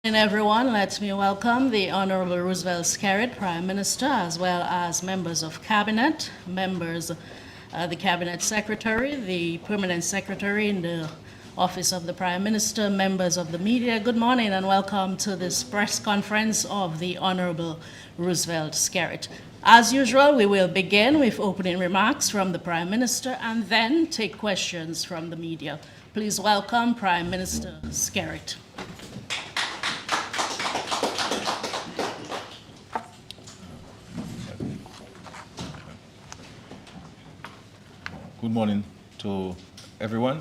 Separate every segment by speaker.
Speaker 1: And everyone, let me welcome the Honorable Roosevelt Skerrit, Prime Minister, as well as members of Cabinet, the Cabinet Secretary, the Permanent Secretary in the Office of the Prime Minister, members of the media. Good morning and welcome to this press conference of the Honorable Roosevelt Skerrit. As usual, we will begin with opening remarks from the Prime Minister and then take questions from the media. Please welcome Prime Minister Skerrit.
Speaker 2: Good morning to everyone,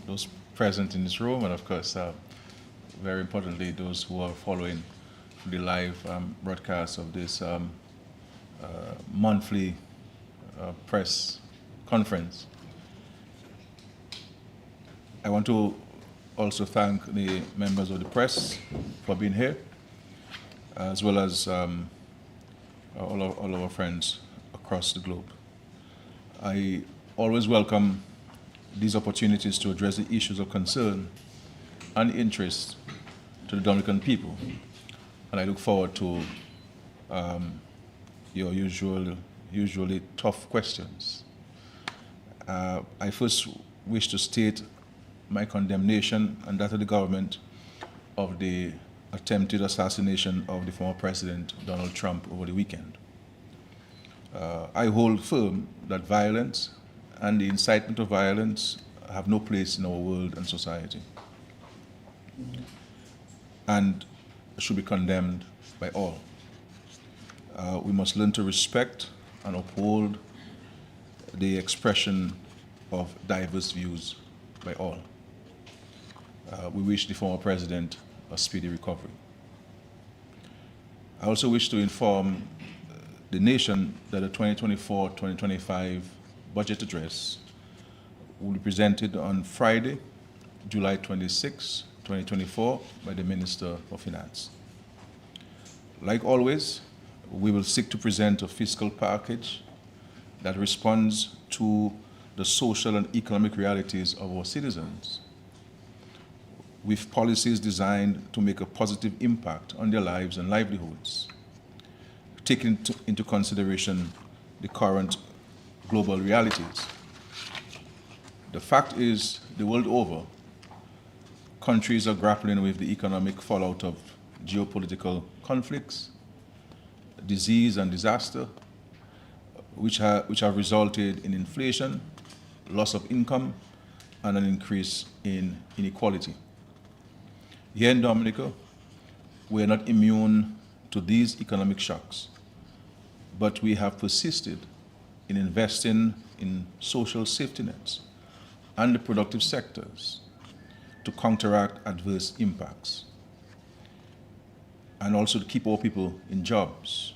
Speaker 2: those present in this room, and of course, very importantly, those who are following the live broadcast of this monthly press conference. I want to also thank the members of the press for being here, as well as all of our friends across the globe. I always welcome these opportunities to address the issues of concern and interest to the Dominican people, and I look forward to your usually tough questions. I first wish to state my condemnation and that of the government of the attempted assassination of the former President Donald Trump over the weekend. I hold firm that violence and the incitement of violence have no place in our world and society and should be condemned by all. We must learn to respect and uphold the expression of diverse views by all. We wish the former president a speedy recovery. I also wish to inform the nation that the 2024-2025 budget address will be presented on Friday, July 26, 2024, by the Minister of Finance. Like always, we will seek to present a fiscal package that responds to the social and economic realities of our citizens, with policies designed to make a positive impact on their lives and livelihoods, taking into consideration the current global realities. The fact is, the world over, countries are grappling with the economic fallout of geopolitical conflicts, disease and disaster, which have resulted in inflation, loss of income, and an increase in inequality. Here in Dominica, we are not immune to these economic shocks, but we have persisted in investing in social safety nets and the productive sectors to counteract adverse impacts, and also to keep our people in jobs,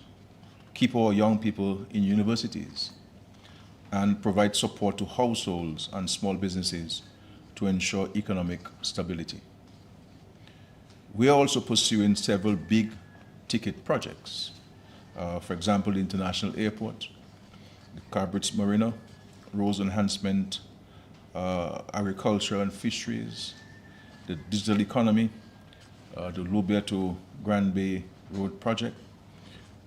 Speaker 2: keep our young people in universities, and provide support to households and small businesses to ensure economic stability. We are also pursuing several big ticket projects. For example, the International Airport, the Carbridge Marina, roads enhancement, agriculture and fisheries, the digital economy, the Lubia to Grand Bay Road project,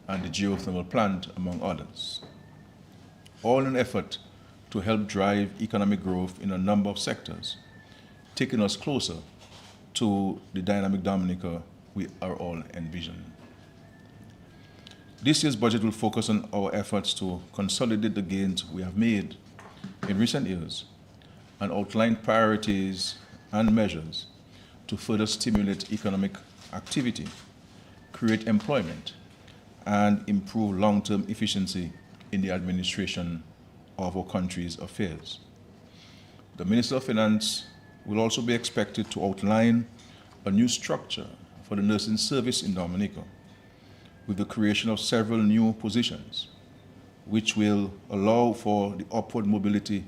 Speaker 2: and the geothermal plant, among others. All in an effort to help drive economic growth in a number of sectors, taking us closer to the dynamic Dominica we are all envisioning. This year's budget will focus on our efforts to consolidate the gains we have made in recent years and outline priorities and measures to further stimulate economic activity, create employment, and improve long-term efficiency in the administration of our country's affairs. The Minister of Finance will also be expected to outline a new structure for the nursing service in Dominica, with the creation of several new positions, which will allow for the upward mobility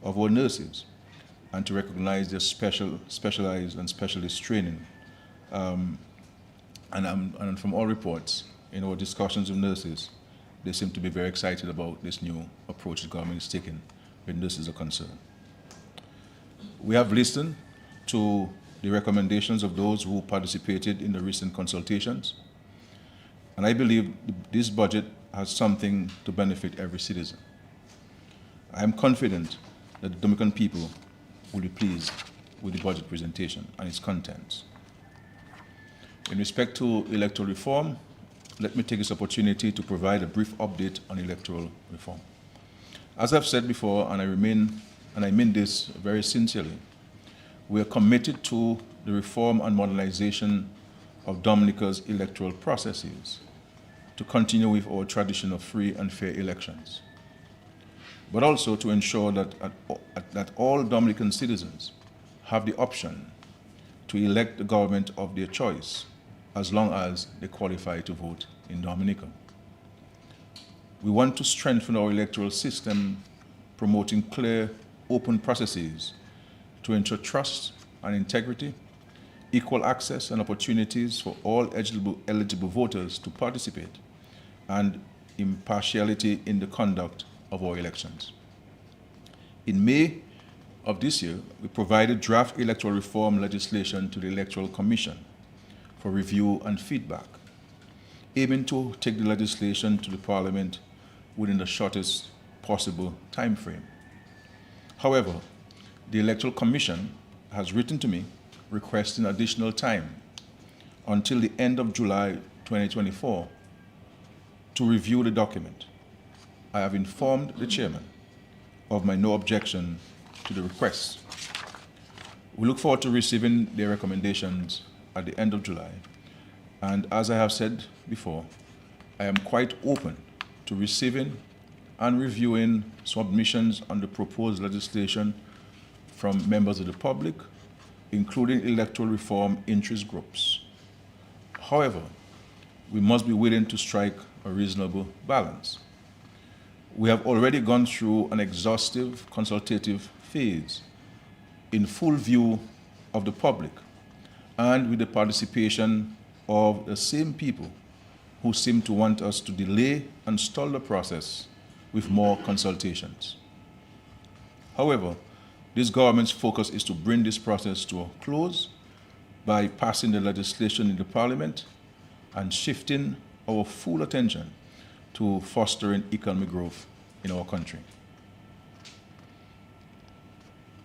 Speaker 2: of our nurses and to recognize their specialized and specialist training. And from all reports, in our discussions with nurses, they seem to be very excited about this new approach the government is taking when nurses are concerned. We have listened to the recommendations of those who participated in the recent consultations, and I believe this budget has something to benefit every citizen. I am confident that the Dominican people will be pleased with the budget presentation and its contents. In respect to electoral reform, let me take this opportunity to provide a brief update on electoral reform. As I've said before, and I mean this very sincerely, we are committed to the reform and modernization of Dominica's electoral processes to continue with our tradition of free and fair elections, but also to ensure that all Dominican citizens have the option to elect the government of their choice as long as they qualify to vote in Dominica. We want to strengthen our electoral system, promoting clear, open processes to ensure trust and integrity, equal access and opportunities for all eligible voters to participate, and impartiality in the conduct of our elections. In May of this year, we provided draft electoral reform legislation to the Electoral Commission for review and feedback, aiming to take the legislation to the Parliament within the shortest possible time frame. However, the Electoral Commission has written to me requesting additional time until the end of July 2024 to review the document. I have informed the chairman of my no objection to the request. We look forward to receiving their recommendations at the end of July. And as I have said before, I am quite open to receiving and reviewing submissions on the proposed legislation from members of the public, including electoral reform interest groups. However, we must be willing to strike a reasonable balance. We have already gone through an exhaustive consultative phase in full view of the public and with the participation of the same people who seem to want us to delay and stall the process with more consultations. However, this government's focus is to bring this process to a close by passing the legislation in the Parliament and shifting our full attention to fostering economic growth in our country.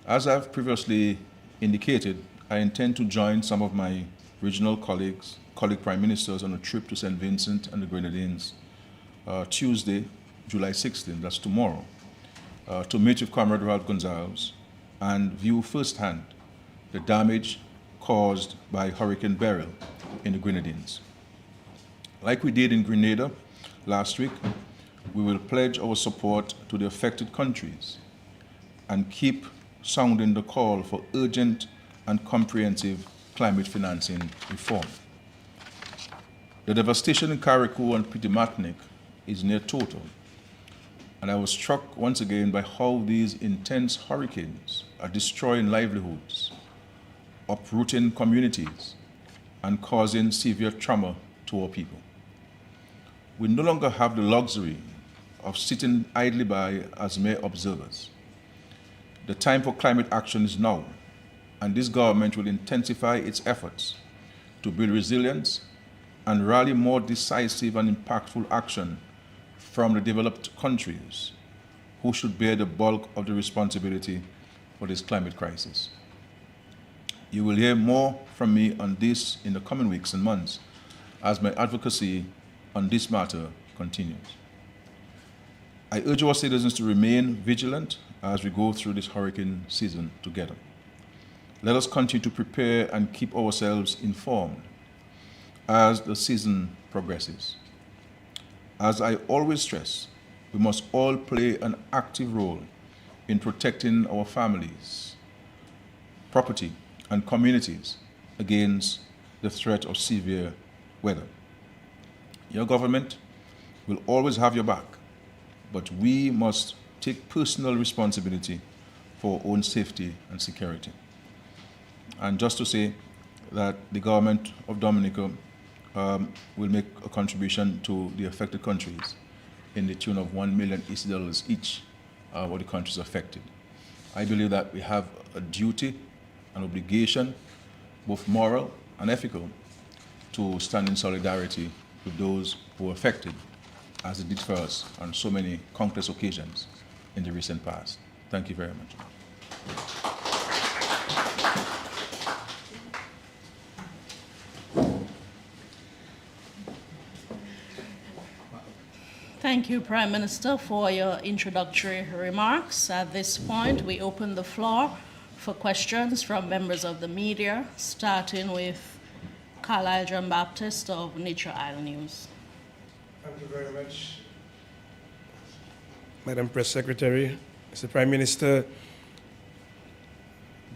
Speaker 2: As I've previously indicated, I intend to join some of my regional colleague prime ministers on a trip to St. Vincent and the Grenadines Tuesday, July 16th, that's tomorrow, to meet with Comrade Ralph Gonzalez and view firsthand the damage caused by Hurricane Beryl in the Grenadines. Like we did in Grenada last week, we will pledge our support to the affected countries and keep sounding the call for urgent and comprehensive climate financing reform. The devastation in Carriacou and Petit-Martinique is near total, and I was struck once again by how these intense hurricanes are destroying livelihoods, uprooting communities, and causing severe trauma to our people. We no longer have the luxury of sitting idly by as mere observers. The time for climate action is now, and this government will intensify its efforts to build resilience and rally more decisive and impactful action from the developed countries who should bear the bulk of the responsibility for this climate crisis. You will hear more from me on this in the coming weeks and months as my advocacy on this matter continues. I urge our citizens to remain vigilant as we go through this hurricane season together. Let us continue to prepare and keep ourselves informed as the season progresses. As I always stress, we must all play an active role in protecting our families, property, and communities against the threat of severe weather. Your government will always have your back, but we must take personal responsibility for our own safety and security. And just to say that the government of Dominica will make a contribution to the affected countries in the tune of $1 million each for the countries affected. I believe that we have a duty, an obligation both moral and ethical, to stand in solidarity with those who were affected, as it did for us on so many countless occasions in the recent past. Thank you very much.
Speaker 1: Thank you, Prime Minister, for your introductory remarks. At this point, we open the floor for questions from members of the media, starting with Carlisle John Baptist of Nature Isle News.
Speaker 3: Thank you very much, Madam Press Secretary. Mr. Prime Minister,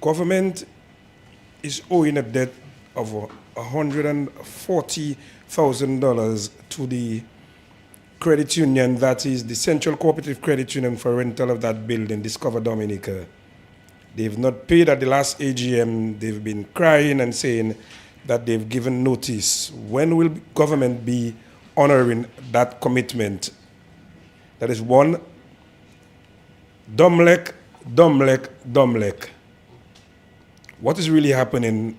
Speaker 3: government is owing a debt of $140,000 to the credit union, that is the Central Cooperative Credit Union, for rental of that building, Discover Dominica. They've not paid at the last AGM. They've been crying and saying that they've given notice. When will government be honoring that commitment? That is one. Domlec. What is really happening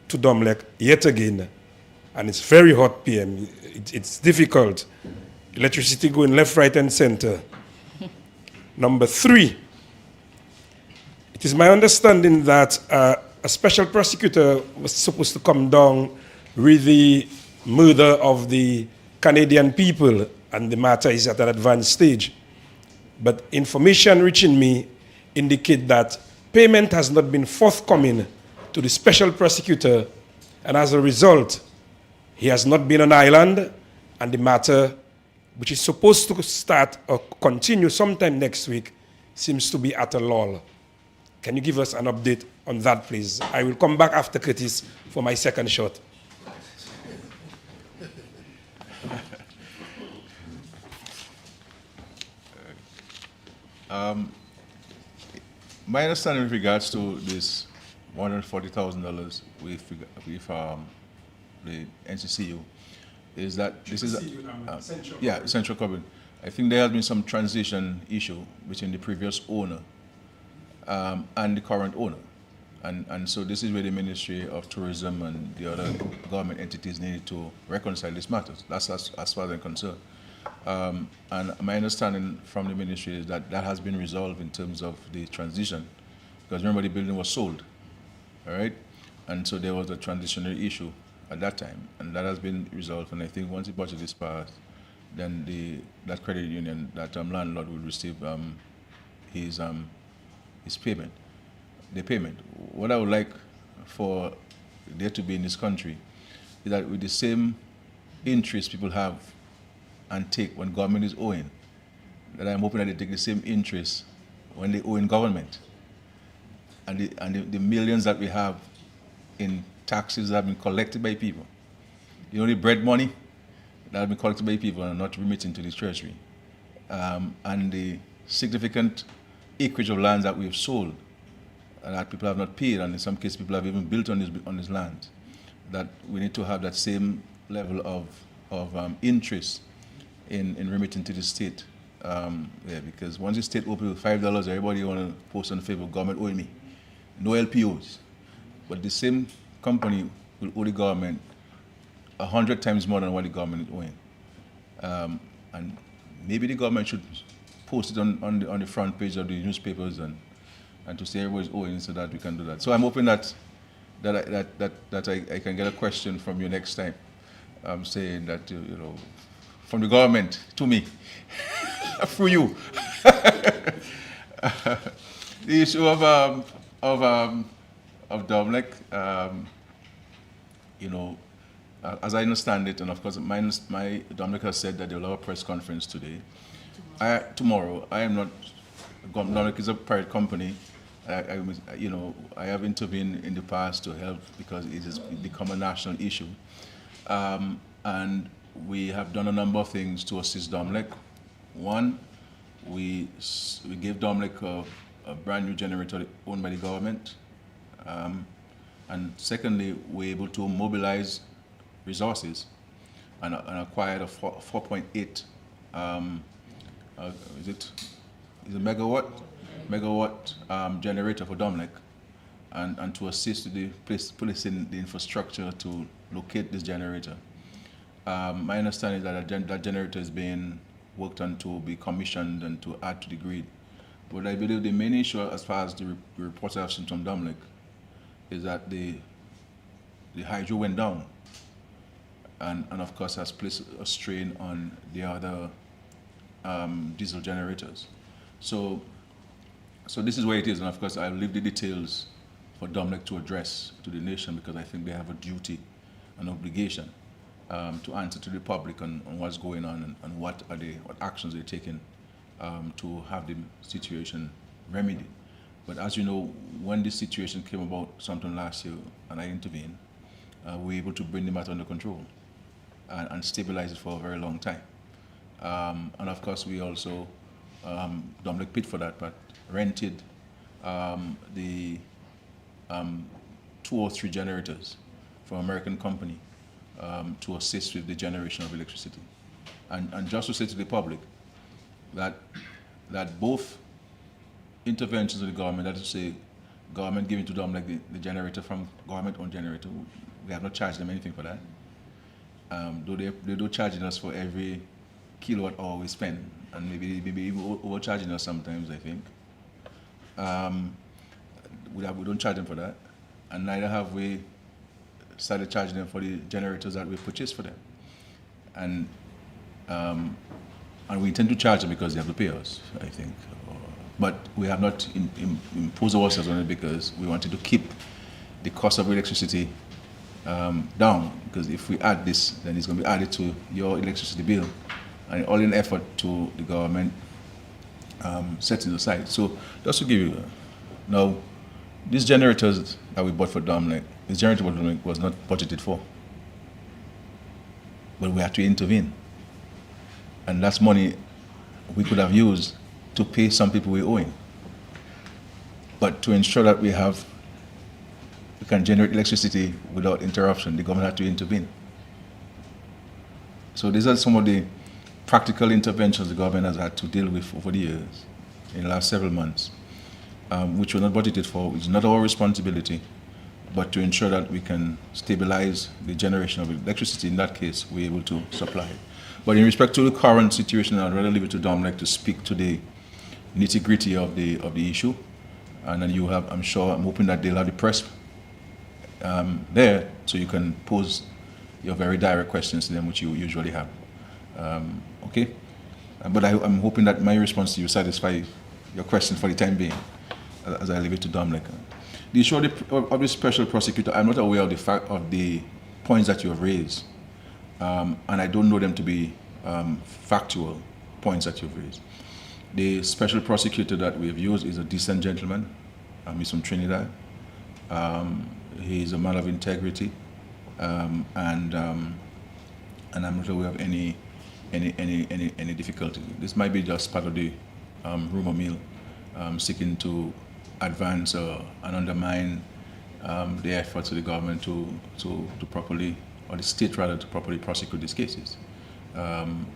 Speaker 3: to Domlec yet again? And it's very hot, PM. It's difficult. Electricity going left, right, and center. Number 3, it is my understanding that a special prosecutor was supposed to come down with the murder of the Canadian people, and the matter is at an advanced stage. But information reaching me indicate that payment has not been forthcoming to the special prosecutor, and as a result, he has not been on island, and the matter, which is supposed to start or continue sometime next week, seems to be at a lull. Can you give us an update on that, please? I will come back after Curtis for my second shot.
Speaker 2: My understanding with regards to this $140,000 with the NCCU is that this is Central Covenant. I think there has been some transition issue between the previous owner and the current owner, and so this is where the Ministry of Tourism and the other government entities needed to reconcile these matters. That's as far as I'm concerned. And my understanding from the ministry is that that has been resolved in terms of the transition, because remember the building was sold, all right, and so there was a transitionary issue at that time, and that has been resolved. And I think once the budget is passed, then that credit union, that landlord will receive his payment, the payment. What I would like for there to be in this country is that with the same interest people have and take when government is owing, that I'm hoping that they take the same interest when they owe in government, and the millions that we have in taxes that have been collected by people. The only bread money that have been collected by people and not remitting to the treasury. And the significant acreage of lands that we have sold and that people have not paid, and in some cases people have even built on this land, that we need to have that same level of interest in remitting to the state. Because once the state opens with $5, everybody want to post on favor of government owing me. No LPOs. But the same company will owe the government 100 times more than what the government is owing. And maybe the government should post it on the front page of the newspapers and to say everybody's owing, so that we can do that. So I'm hoping that I can get a question from you next time, saying that, you know, from the government to me, through you. The issue of Domlec, you know, as I understand it, and of course, my Domlec has said that they'll have a press conference today. Tomorrow, I am not. Domlec is a private company. You know, I have intervened in the past to help because it has become a national issue, and we have done a number of things to assist Domlec. One, we gave Domlec a brand new generator owned by the government. And secondly, we're able to mobilize resources and acquired a 4.8 is it megawatt generator for Domlec, and to assist with the placing the infrastructure to locate this generator. My understanding is that that generator is being worked on to be commissioned and to add to the grid. But I believe the main issue, as far as the reports I've seen from Dominic, is that the hydro went down, and of course has placed a strain on the other diesel generators. So this is where it is, and of course I'll leave the details for Dominic to address to the nation, because I think they have a duty, an obligation to answer to the public on what's going on and what actions they're taking to have the situation remedied. But as you know, when this situation came about sometime last year and I intervened, we were able to bring the matter under control and stabilize it for a very long time. And of course, we also, Dominic paid for that, but rented the 2 or 3 generators from an American company to assist with the generation of electricity. And just to say to the public that both interventions of the government, that is to say, government giving to Dominic the generator from government-owned generator, we have not charged them anything for that. Though they do charging us for every kilowatt hour we spend, and maybe even overcharging us sometimes, I think. We don't charge them for that, and neither have we started charging them for the generators that we purchased for them. And we intend to charge them because they have to pay us, I think. But we have not imposed ourselves on it because we wanted to keep the cost of electricity down, because if we add this, then it's going to be added to your electricity bill, and all in effort to the government setting aside. So just to give you, now, these generators that we bought for Dominic, this generator for Dominic was not budgeted for, but we had to intervene, and that's money we could have used to pay some people we're owing. But to ensure that we can generate electricity without interruption, the government had to intervene. So these are some of the practical interventions the government has had to deal with over the years, in the last several months, which were not budgeted for. It's not our responsibility, but to ensure that we can stabilize the generation of electricity. In that case, we're able to supply it. But in respect to the current situation, I'd rather leave it to Dominic to speak to the nitty-gritty of the issue. And then I'm hoping that they'll have the press there, so you can pose your very direct questions to them, which you usually have. Okay? But I'm hoping that my response to you satisfy your question for the time being, as I leave it to Dominic. The issue of the special prosecutor, I'm not aware of the points that you have raised, and I don't know them to be factual points that you've raised. The special prosecutor that we have used is a decent gentleman. He's from Trinidad. He's a man of integrity, and I'm not aware of any difficulty. This might be just part of the rumor mill, seeking to advance and undermine the efforts of the government to properly, or the state rather, to properly prosecute these cases. And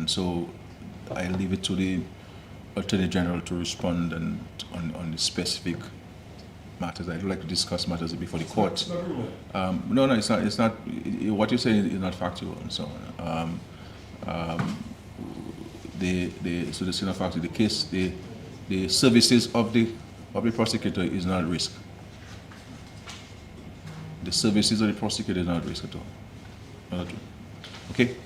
Speaker 2: so I leave it to the Attorney General to respond on the specific matters. I'd like to discuss matters before the court. No, it's not. It's not. What you're saying is not factual, and so on. So the sin of fact, the case, the services of the prosecutor is not at risk. The services of the prosecutor is not at risk at all. Not at all. Okay.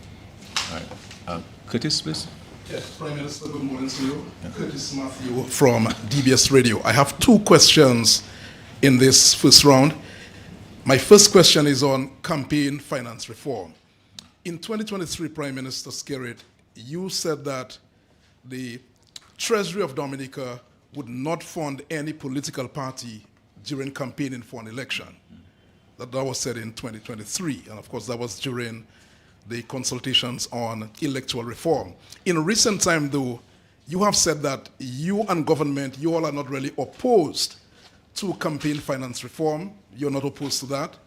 Speaker 2: All right. Curtis, please.
Speaker 4: Yes, Prime Minister, good morning to you. Yeah. Curtis Matthew from DBS Radio. I have 2 questions in this first round. My first question is on campaign finance reform. In 2023, Prime Minister Skerrit, you said that the Treasury of Dominica would not fund any political party during campaigning for an election. That was said in 2023, and of course that was during the consultations on electoral reform. In recent time, though, you have said that you and government, you all are not really opposed to campaign finance reform. You're not opposed to that.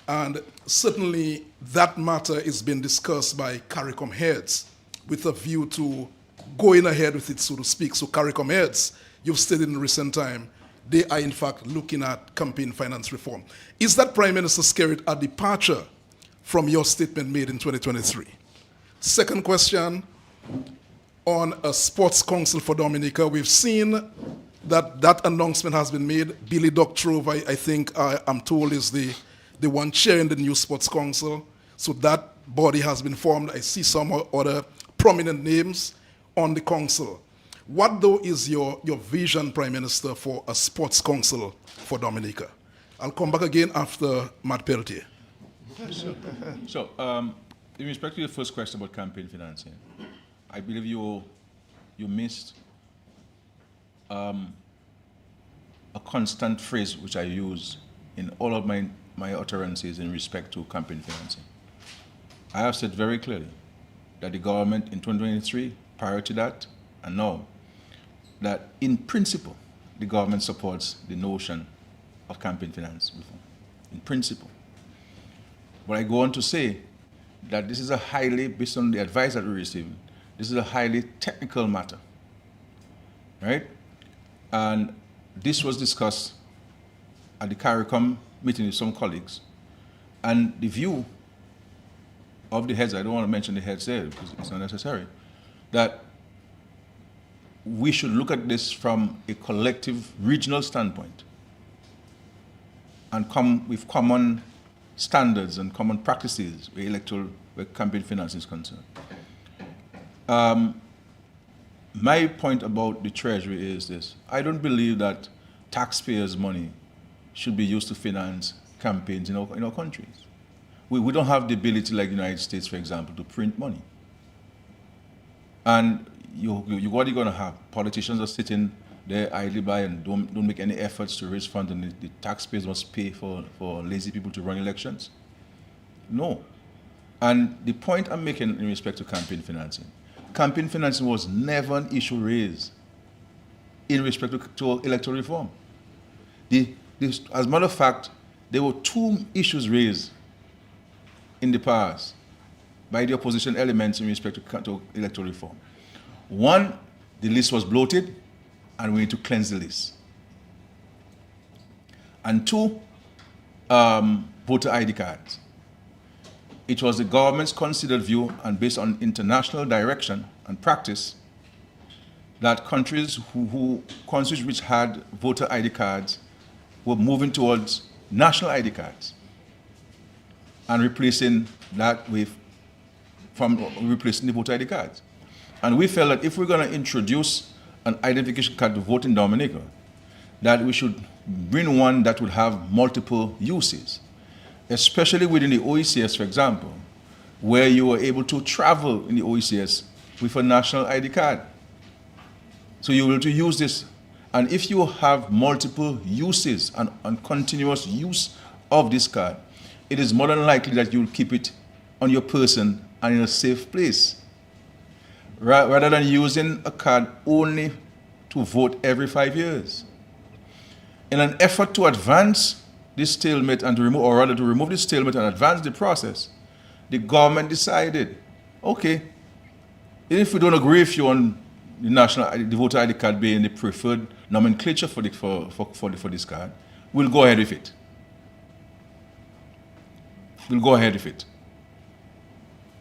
Speaker 4: And certainly that matter is being discussed by CARICOM heads with a view to going ahead with it, so to speak. So CARICOM heads, you've stated in recent time, they are in fact looking at campaign finance reform. Is that, Prime Minister Skerrit, a departure from your statement made in 2023? Second question, on a sports council for Dominica, we've seen that announcement has been made. Billy Doctrove, I think I'm told, is the one chairing the new sports council. So that body has been formed. I see some other prominent names on the council. What, though, is your vision, Prime Minister, for a sports council for Dominica? I'll come back again after Matt Peltier.
Speaker 2: So, in respect to your first question about campaign financing, I believe you missed a constant phrase which I use in all of my utterances in respect to campaign financing. I have said very clearly that the government in 2023, prior to that, and now, that in principle, the government supports the notion of campaign finance reform, in principle. But I go on to say that this is a highly, based on the advice that we received, this is a highly technical matter, right? And this was discussed at the CARICOM meeting with some colleagues, and the view of the heads, I don't want to mention the heads there because it's not necessary, that we should look at this from a collective regional standpoint and come with common standards and common practices where campaign finance is concerned. My point about the Treasury is this: I don't believe that taxpayers' money should be used to finance campaigns in our countries. We don't have the ability, like the United States, for example, to print money. And what are you going to have? Politicians are sitting there idly by and don't make any efforts to raise funds, and the taxpayers must pay for lazy people to run elections? No. And the point I'm making in respect to campaign financing was never an issue raised in respect to electoral reform. As a matter of fact, there were two issues raised in the past by the opposition elements in respect to electoral reform. One, the list was bloated, and we need to cleanse the list. And two, voter ID cards. It was the government's considered view, and based on international direction and practice, that countries which had voter ID cards were moving towards national ID cards and replacing that replacing the voter ID cards. And we felt that if we're going to introduce an identification card to vote in Dominica, that we should bring one that would have multiple uses, especially within the OECS, for example, where you were able to travel in the OECS with a national ID card. So you will to use this. And if you have multiple uses and continuous use of this card, it is more than likely that you will keep it on your person and in a safe place, rather than using a card only to vote every 5 years. In an effort to advance this stalemate and to remove this stalemate and advance the process, the government decided, okay, even if we don't agree with you on the voter ID card being the preferred nomenclature for this card, we'll go ahead with it. We'll go ahead with it.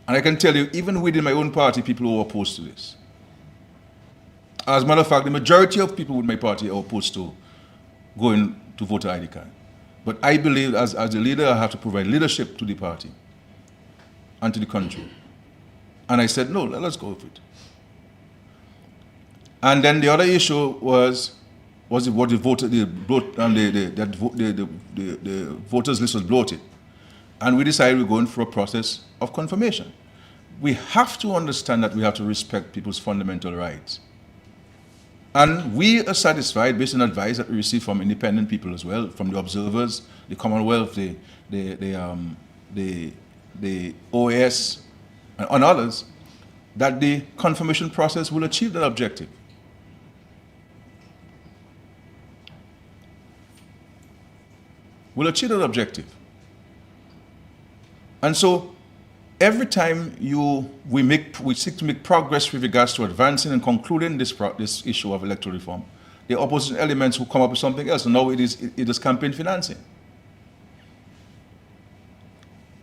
Speaker 2: And I can tell you, even within my own party, people who are opposed to this. As a matter of fact, the majority of people with my party are opposed to going to voter ID card. But I believe as a leader, I have to provide leadership to the party and to the country. And I said, no, let's go with it. And then the other issue was the voters list was bloated. And we decided we're going through a process of confirmation. We have to understand that we have to respect people's fundamental rights. And we are satisfied, based on advice that we receive from independent people as well, from the observers, the Commonwealth, the OAS, and others, that the confirmation process will achieve that objective. Will achieve that objective. And so, every time we seek to make progress with regards to advancing and concluding this issue of electoral reform, the opposition elements who come up with something else. And now it is campaign financing.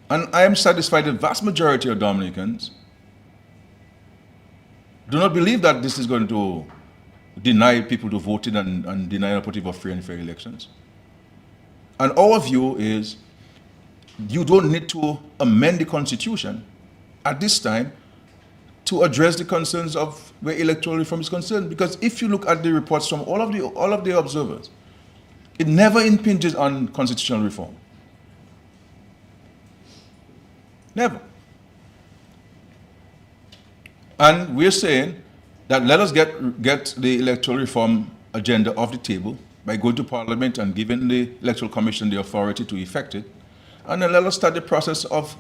Speaker 2: And I am satisfied the vast majority of Dominicans do not believe that this is going to deny people to vote in and deny an opportunity for free and fair elections. And our view is you don't need to amend the Constitution at this time to address the concerns of where electoral reform is concerned. Because if you look at the reports from all of the observers, it never impinges on constitutional reform. Never. And we're saying that let us get the electoral reform agenda off the table by going to Parliament and giving the Electoral Commission the authority to effect it. And then let us start the process of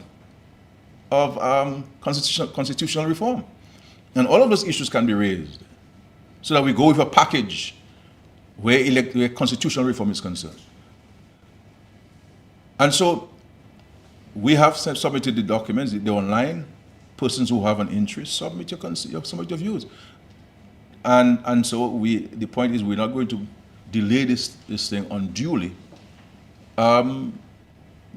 Speaker 2: constitutional reform. And all of those issues can be raised so that we go with a package where constitutional reform is concerned. And so we have submitted the documents, they're online. Persons who have an interest, submit your views. And so the point is we're not going to delay this thing unduly.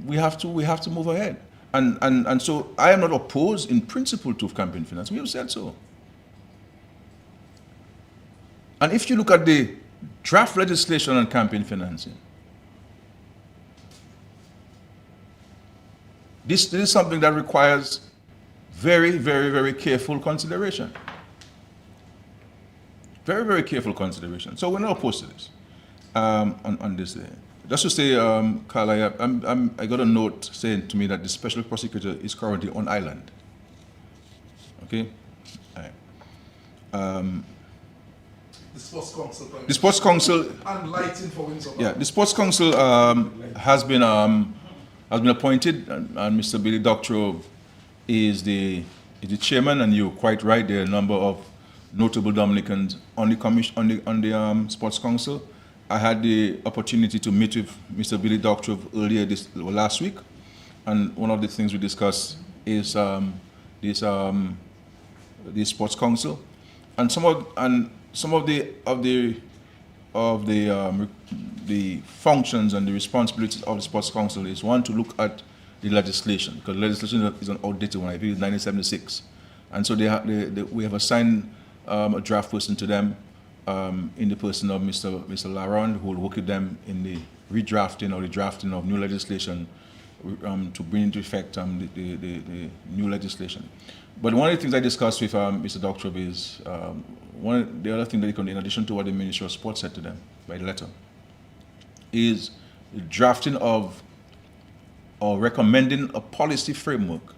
Speaker 2: We have to move ahead. And so I am not opposed in principle to campaign finance. We have said so. And if you look at the draft legislation on campaign financing, this is something that requires very, very, very careful consideration. Very, very careful consideration. So we're not opposed to this on this day. Just to say, Carl, I got a note saying to me that the special prosecutor is currently on island. Okay? All right.
Speaker 4: The Sports Council.
Speaker 2: The Sports Council.
Speaker 4: And lighting for Windsor.
Speaker 2: Yeah, the Sports Council has been appointed, and Mr. Billy Doctorow is the chairman, and you're quite right. There are a number of notable Dominicans on the commission, on the Sports Council. I had the opportunity to meet with Mr. Billy Doctorow earlier last week, and one of the things we discussed is the Sports Council, and some of the functions and the responsibilities of the Sports Council is one, to look at the legislation, because legislation is an outdated one. I think it's 1976, and so we have assigned a draft person to them in the person of Mr. Laron, who will work with them in the redrafting or the drafting of new legislation to bring into effect the new legislation. But one of the things I discussed with Mr. Doctorow is the other thing that in addition to what the Ministry of Sports said to them by letter, is the drafting of or recommending a policy framework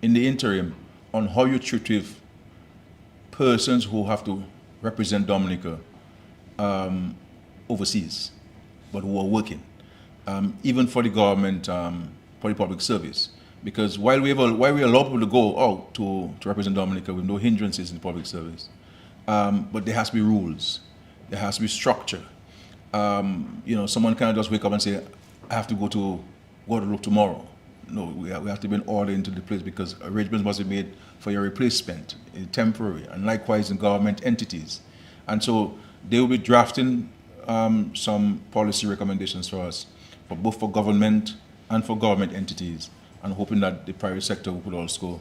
Speaker 2: in the interim on how you treat with persons who have to represent Dominica overseas, but who are working, even for the government, for the public service. Because while we allow people to go out to represent Dominica with no hindrances in the public service, but there has to be rules, there has to be structure. Someone cannot just wake up and say, I have to go to Guadeloupe tomorrow. No, we have to be in order into the place, because arrangements must be made for your replacement, temporary, and likewise in government entities. And so they will be drafting some policy recommendations for us, both for government and for government entities, and hoping that the private sector would also,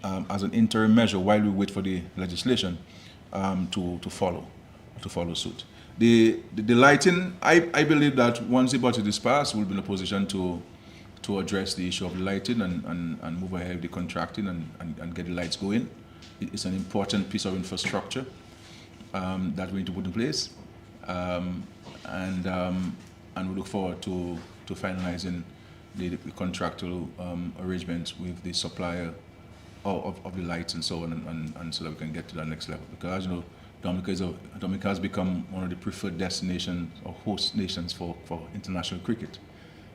Speaker 2: as an interim measure while we wait for the legislation, to follow suit. The lighting, I believe that once the budget is passed, we'll be in a position to address the issue of the lighting and move ahead with the contracting and get the lights going. It's an important piece of infrastructure that we need to put in place, and we look forward to finalizing the contractual arrangements with the supplier of the lights and so on, and so that we can get to that next level. Because as you know, Dominica has become one of the preferred destinations or host nations for international cricket.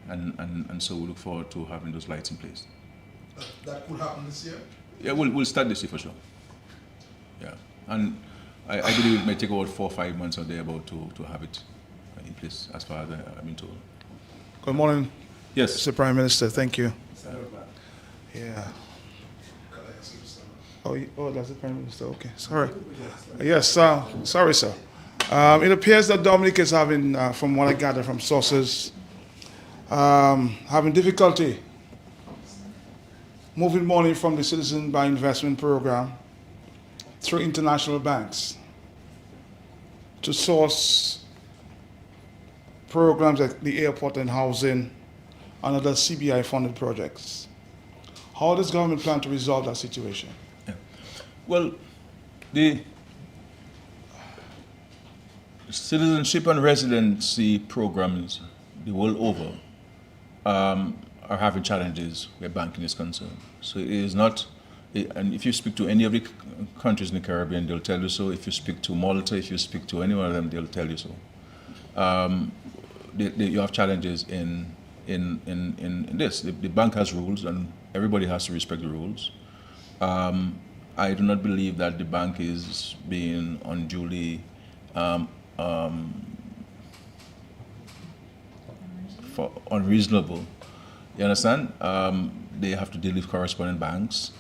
Speaker 2: And so we look forward to having those lights in place.
Speaker 4: That could happen this year?
Speaker 2: Yeah, we'll start this year for sure. Yeah, and I believe it may take about 4 or 5 months or thereabout to have it in place, as far as I've been told.
Speaker 5: Good morning,
Speaker 2: Yes.
Speaker 5: Mr. Prime Minister. Thank you. Yeah. Oh, that's the Prime Minister. Okay, sorry. Yes, sorry, sir. It appears that Dominic is having, from what I gather from sources, having difficulty moving money from the Citizen by Investment Program through international banks to source programs at the airport and housing and other CBI-funded projects. How does government plan to resolve that situation?
Speaker 2: Well, the citizenship and residency programs the world over are having challenges where banking is concerned. So it is not, and if you speak to any of the countries in the Caribbean, they'll tell you so. If you speak to Malta, if you speak to any one of them, they'll tell you so. You have challenges in this. The bank has rules, and everybody has to respect the rules. I do not believe that the bank is being unduly unreasonable. You understand? They have to deal with correspondent banks,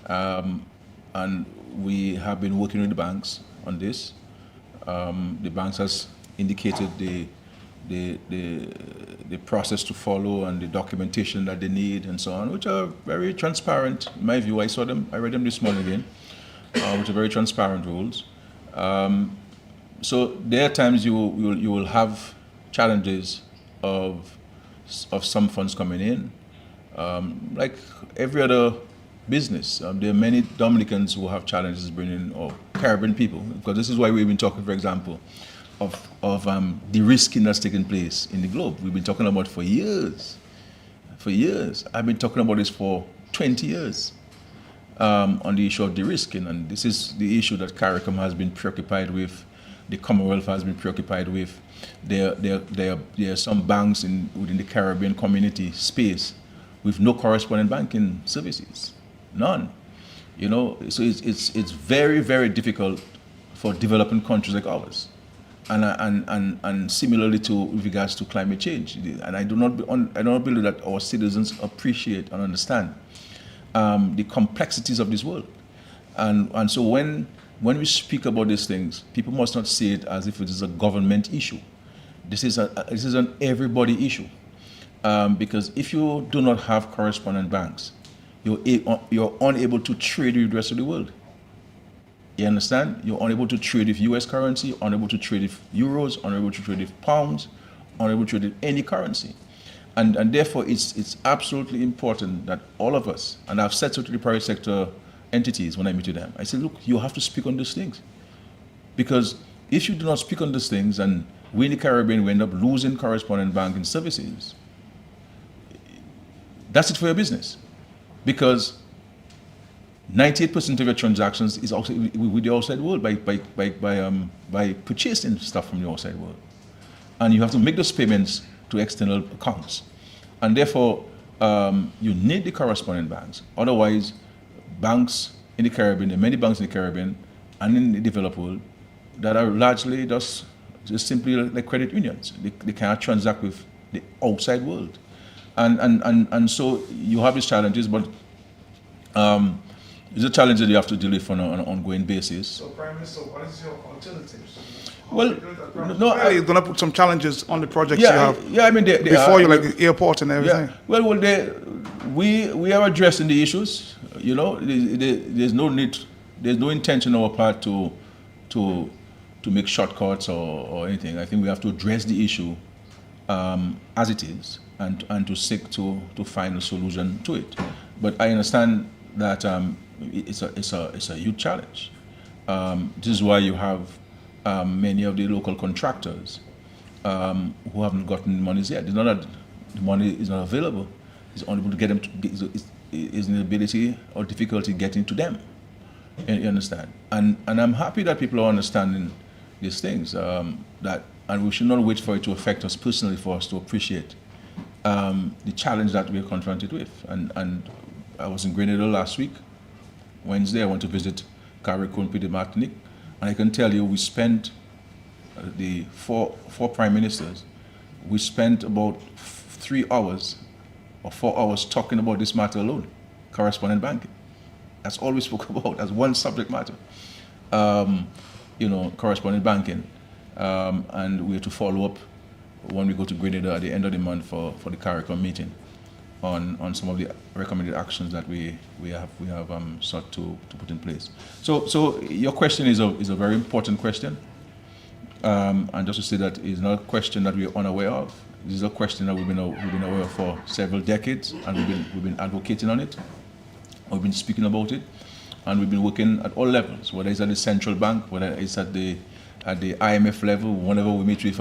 Speaker 2: and we have been working with the banks on this. The banks has indicated the process to follow and the documentation that they need and so on, which are very transparent. In my view, I saw them, I read them this morning again, which are very transparent rules. So there are times you will have challenges of some funds coming in, like every other business. There are many Dominicans who have challenges bringing, or Caribbean people, because this is why we've been talking, for example, of the risking that's taking place in the globe. We've been talking about for years. For years. I've been talking about this for 20 years on the issue of de-risking, and this is the issue that CARICOM has been preoccupied with, the Commonwealth has been preoccupied with. There are some banks within the Caribbean community space with no correspondent banking services, none. You know, so it's very, very difficult for developing countries like ours. And similarly to with regards to climate change, and I do not believe that our citizens appreciate and understand the complexities of this world, and so when we speak about these things, people must not see it as if it is a government issue. This is an everybody issue, because if you do not have correspondent banks, you're unable to trade with the rest of the world. You understand? You're unable to trade with US currency, unable to trade with euros, unable to trade with pounds, unable to trade with any currency. And therefore, it's absolutely important that all of us, and I've said so to the private sector entities when I meet with them, I said, look, you have to speak on these things. Because if you do not speak on these things, and we in the Caribbean, we end up losing correspondent banking services, that's it for your business. Because 98% of your transactions is also with the outside world by purchasing stuff from the outside world, and you have to make those payments to external accounts, and therefore you need the correspondent banks. Otherwise, banks in the Caribbean, there are many banks in the Caribbean and in the developed world that are largely just simply like credit unions. They cannot transact with the outside world, and so you have these challenges, but. It's a challenge that you have to deal with on an ongoing basis.
Speaker 5: So, Prime Minister, what is your alternatives?
Speaker 2: Well, no,
Speaker 5: you're going to put some challenges on the projects
Speaker 2: you
Speaker 5: have.
Speaker 2: Yeah, I mean, they
Speaker 5: before
Speaker 2: are,
Speaker 5: you, like the airport and everything.
Speaker 2: Yeah. Well, we are addressing the issues. You know, there's no need, there's no intention on our part to make shortcuts or anything. I think we have to address the issue as it is, and to seek to find a solution to it. But I understand that it's a huge challenge. This is why you have many of the local contractors who haven't gotten monies yet. It's not that the money is not available; it's unable to get them. Is an inability or difficulty getting to them. You understand? And I'm happy that people are understanding these things. And we should not wait for it to affect us personally for us to appreciate the challenge that we're confronted with. And I was in Grenada last week. Wednesday, I went to visit CARICOM de Martinique, and I can tell you, we spent the four prime ministers. We spent about 3 hours or 4 hours talking about this matter alone, correspondent banking. That's all we spoke about as one subject matter. Correspondent banking. and we have to follow up when we go to Grenada at the end of the month for the CARICOM meeting on some of the recommended actions that we have sought to put in place. So your question is a very important question, and just to say that it's not a question that we are unaware of. This is a question that we've been aware of for several decades, and we've been advocating on it. We've been speaking about it, and we've been working at all levels, whether it's at the central bank, whether it's at the IMF level. Whenever we meet with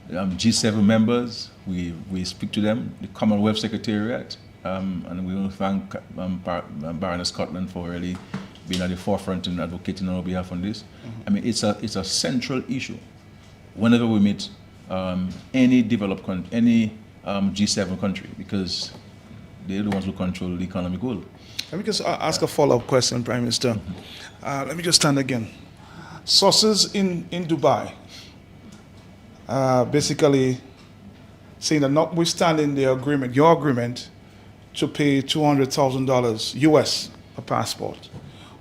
Speaker 2: G7 members, we speak to them, the Commonwealth Secretariat, and we want to thank Baroness Scotland for really being at the forefront and advocating on our behalf on this. I mean, it's a central issue. Whenever we meet any developed any G7 country, because they're the ones who control the economic world.
Speaker 5: Let me just ask a follow-up question, Prime Minister. Let me just stand again. Sources in Dubai basically saying that notwithstanding the agreement, your agreement to pay $200,000 US a passport,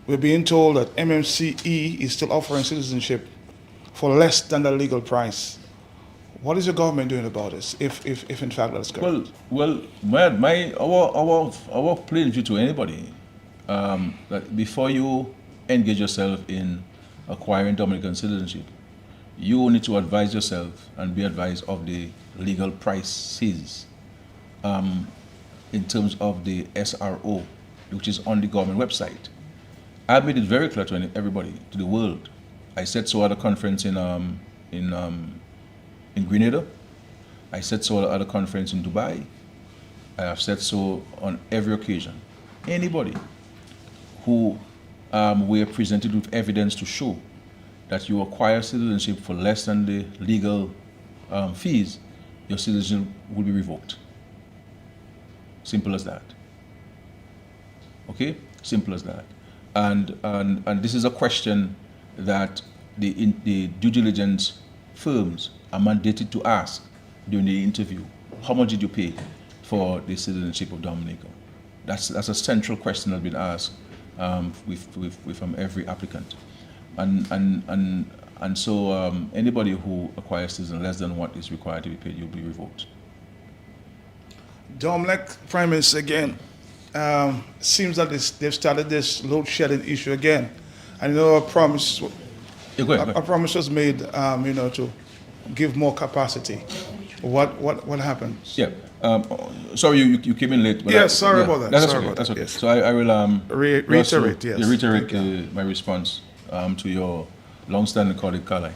Speaker 5: we're being told that MMCE is still offering citizenship for less than the legal price. What is your government doing about this, if in fact that's correct?
Speaker 2: Well, our plain view to anybody, that before you engage yourself in acquiring Dominican citizenship, you need to advise yourself and be advised of the legal prices in terms of the SRO, which is on the government website. I made it very clear to everybody, to the world. I said so at a conference in Grenada. I said so at a conference in Dubai. I have said so on every occasion. Anybody who we are presented with evidence to show that you acquire citizenship for less than the legal fees, your citizenship will be revoked. Simple as that. Okay? Simple as that. And this is a question that the due diligence firms are mandated to ask during the interview. How much did you pay for the citizenship of Dominica? That's a central question that's been asked with every applicant. And so anybody who acquires citizenship less than what is required to be paid, you'll be revoked.
Speaker 5: Dominic, Prime Minister, again, seems that they've started this load shedding issue again. I know a promise was made, to give more capacity. What happened?
Speaker 2: Yeah. Sorry, you came in late.
Speaker 5: Yes, sorry about that.
Speaker 2: That's okay.
Speaker 5: Yes.
Speaker 2: So I will
Speaker 5: reiterate. Yes.
Speaker 2: Reiterate my response to your long-standing colleague, Carly.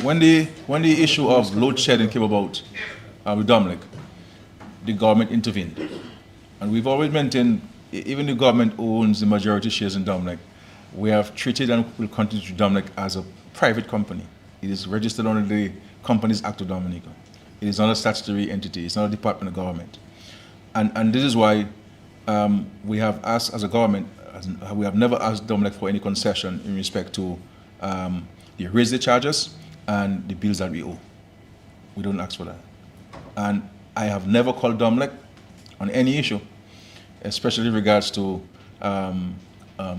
Speaker 2: When the issue of load shedding came about with Dominic, the government intervened, and we've always maintained, even the government owns the majority shares in Dominic, we have treated and will continue to treat Dominic as a private company. It is registered under the Companies Act of Dominica. It is not a statutory entity. It's not a department of government. And this is why we have asked as a government, we have never asked Dominic for any concession in respect to the raise the charges and the bills that we owe. We don't ask for that. And I have never called Dominic on any issue, especially in regards to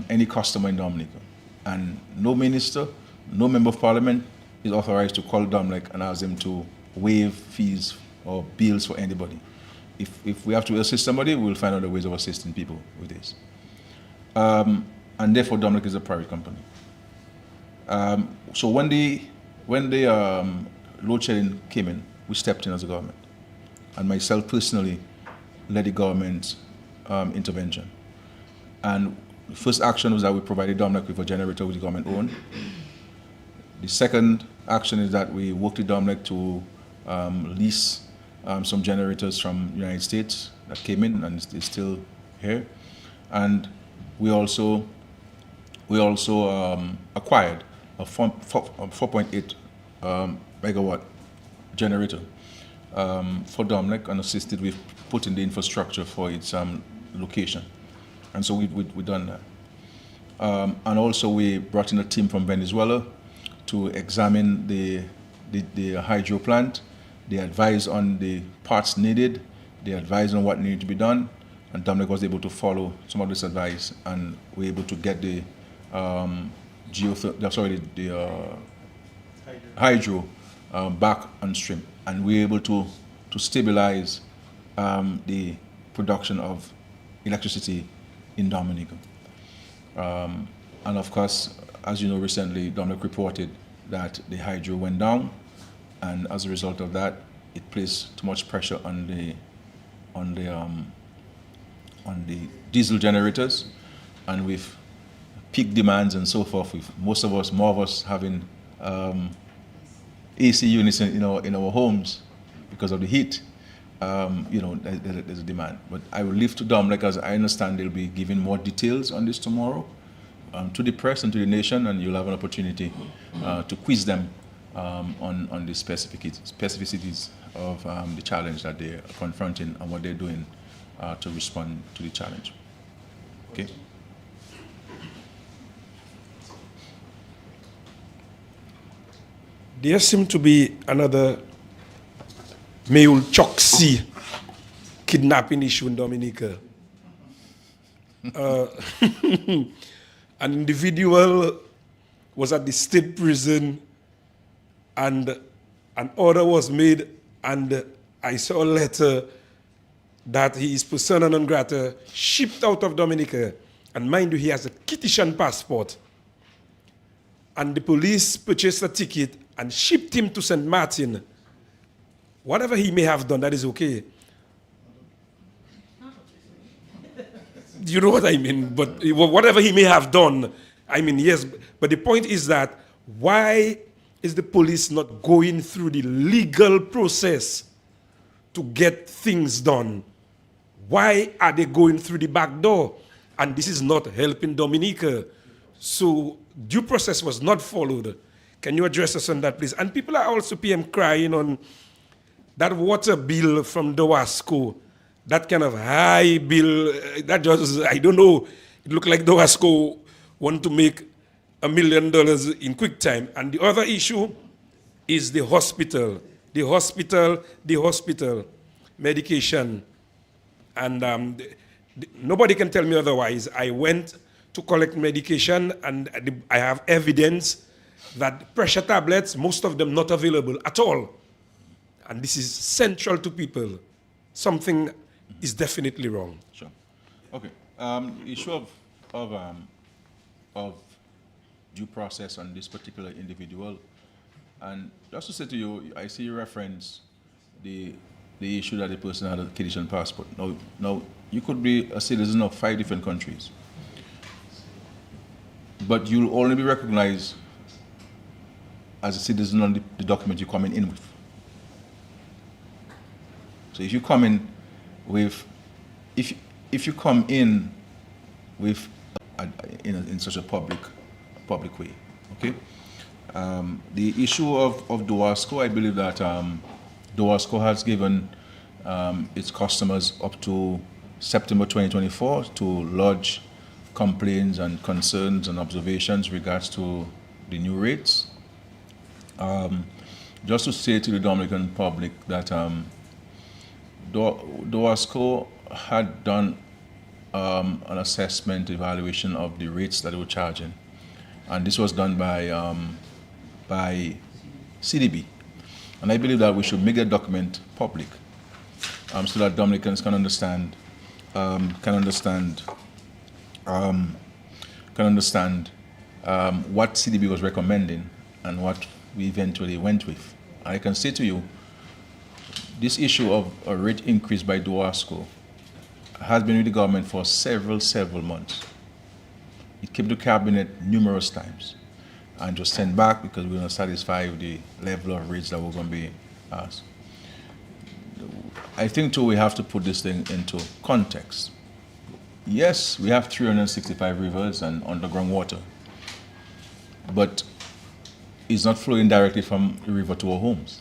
Speaker 2: any customer in Dominica. And no minister, no member of parliament is authorized to call Dominic and ask him to waive fees or bills for anybody. If we have to assist somebody, we'll find other ways of assisting people with this. And therefore, Dominic is a private company. So when the load shedding came in, we stepped in as a government. And myself personally led the government's intervention. And the first action was that we provided Dominic with a generator which the government owned. The second action is that we worked with Dominic to lease some generators from the United States that came in and is still here. And we also acquired a 4.8 megawatt generator for Dominic and assisted with putting the infrastructure for its location. And so we've done that. And also we brought in a team from Venezuela to examine the hydro plant. They advised on the parts needed. They advised on what needed to be done. And Dominic was able to follow some of this advice, and we were able to get the hydro back on stream, and we're able to stabilize the production of electricity in Dominica. And of course, as you know, recently Dominic reported that the hydro went down, and as a result of that, it placed too much pressure on the diesel generators, and with peak demands and so forth, with more of us having AC units in our homes because of the heat. There's a demand. But I will leave to Dominic, as I understand they'll be giving more details on this tomorrow to the press and to the nation, and you'll have an opportunity to quiz them on the specificities of the challenge that they're confronting and what they're doing to respond to the challenge. Okay?
Speaker 3: There seemed to be another Meul Choksi kidnapping issue in Dominica. An individual was at the state prison and an order was made, and I saw a letter that he is persona non grata, shipped out of Dominica. And mind you, he has a Kititian passport. And the police purchased a ticket and shipped him to St. Martin. Whatever he may have done, that is okay. You know what I mean? But whatever he may have done, I mean, yes. But the point is that why is the police not going through the legal process to get things done? Why are they going through the back door? And this is not helping Dominica. So due process was not followed. Can you address us on that, please? And people are also PM crying on that water bill from Dowasco, that kind of high bill, that just, I don't know, it looked like Dowasco want to make $1 million in quick time. And the other issue is the hospital, medication. And nobody can tell me otherwise. I went to collect medication, and I have evidence that pressure tablets, most of them not available at all. And this is central to people. Something is definitely wrong.
Speaker 2: Sure. Okay. Issue of due process on this particular individual, and just to say to you, I see you reference the issue that the person had a Kititian passport. Now, you could be a citizen of 5 different countries, but you'll only be recognized as a citizen on the document you're coming in with. So if you come in with, if you come in with in such a public way, okay. The issue of Dowasco, I believe that Dowasco has given its customers up to September 2024 to lodge complaints and concerns and observations regards to the new rates. Just to say to the Dominican public that Dowasco had done an assessment evaluation of the rates that they were charging, and this was done by CDB, and I believe that we should make that document public so that Dominicans can understand what CDB was recommending and what we eventually went with. I can say to you, this issue of a rate increase by Dowasco has been with the government for several months. It came to cabinet numerous times and was sent back because we were not satisfied with the level of rates that were going to be asked. I think too we have to put this thing into context. Yes, we have 365 rivers and underground water, but it's not flowing directly from the river to our homes.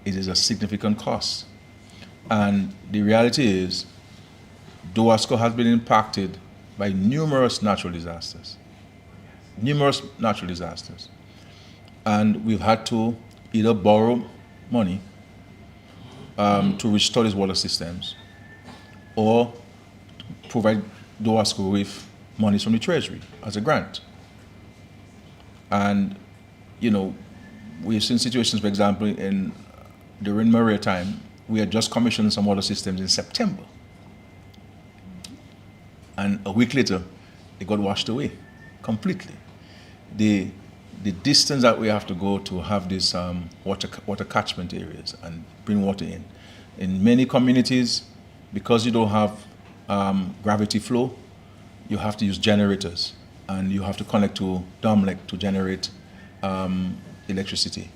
Speaker 2: It is a significant cost. And the reality is, Dowasco has been impacted by numerous natural disasters. And we've had to either borrow money to restore these water systems, or provide Dowasco with money from the Treasury as a grant. And, you know, we've seen situations, for example, during Maria time, we had just commissioned some water systems in September. And a week later, they got washed away completely. The distance that we have to go to have these water catchment areas and bring water in many communities, because you don't have gravity flow, you have to use generators, and you have to connect to Domlec to generate electricity.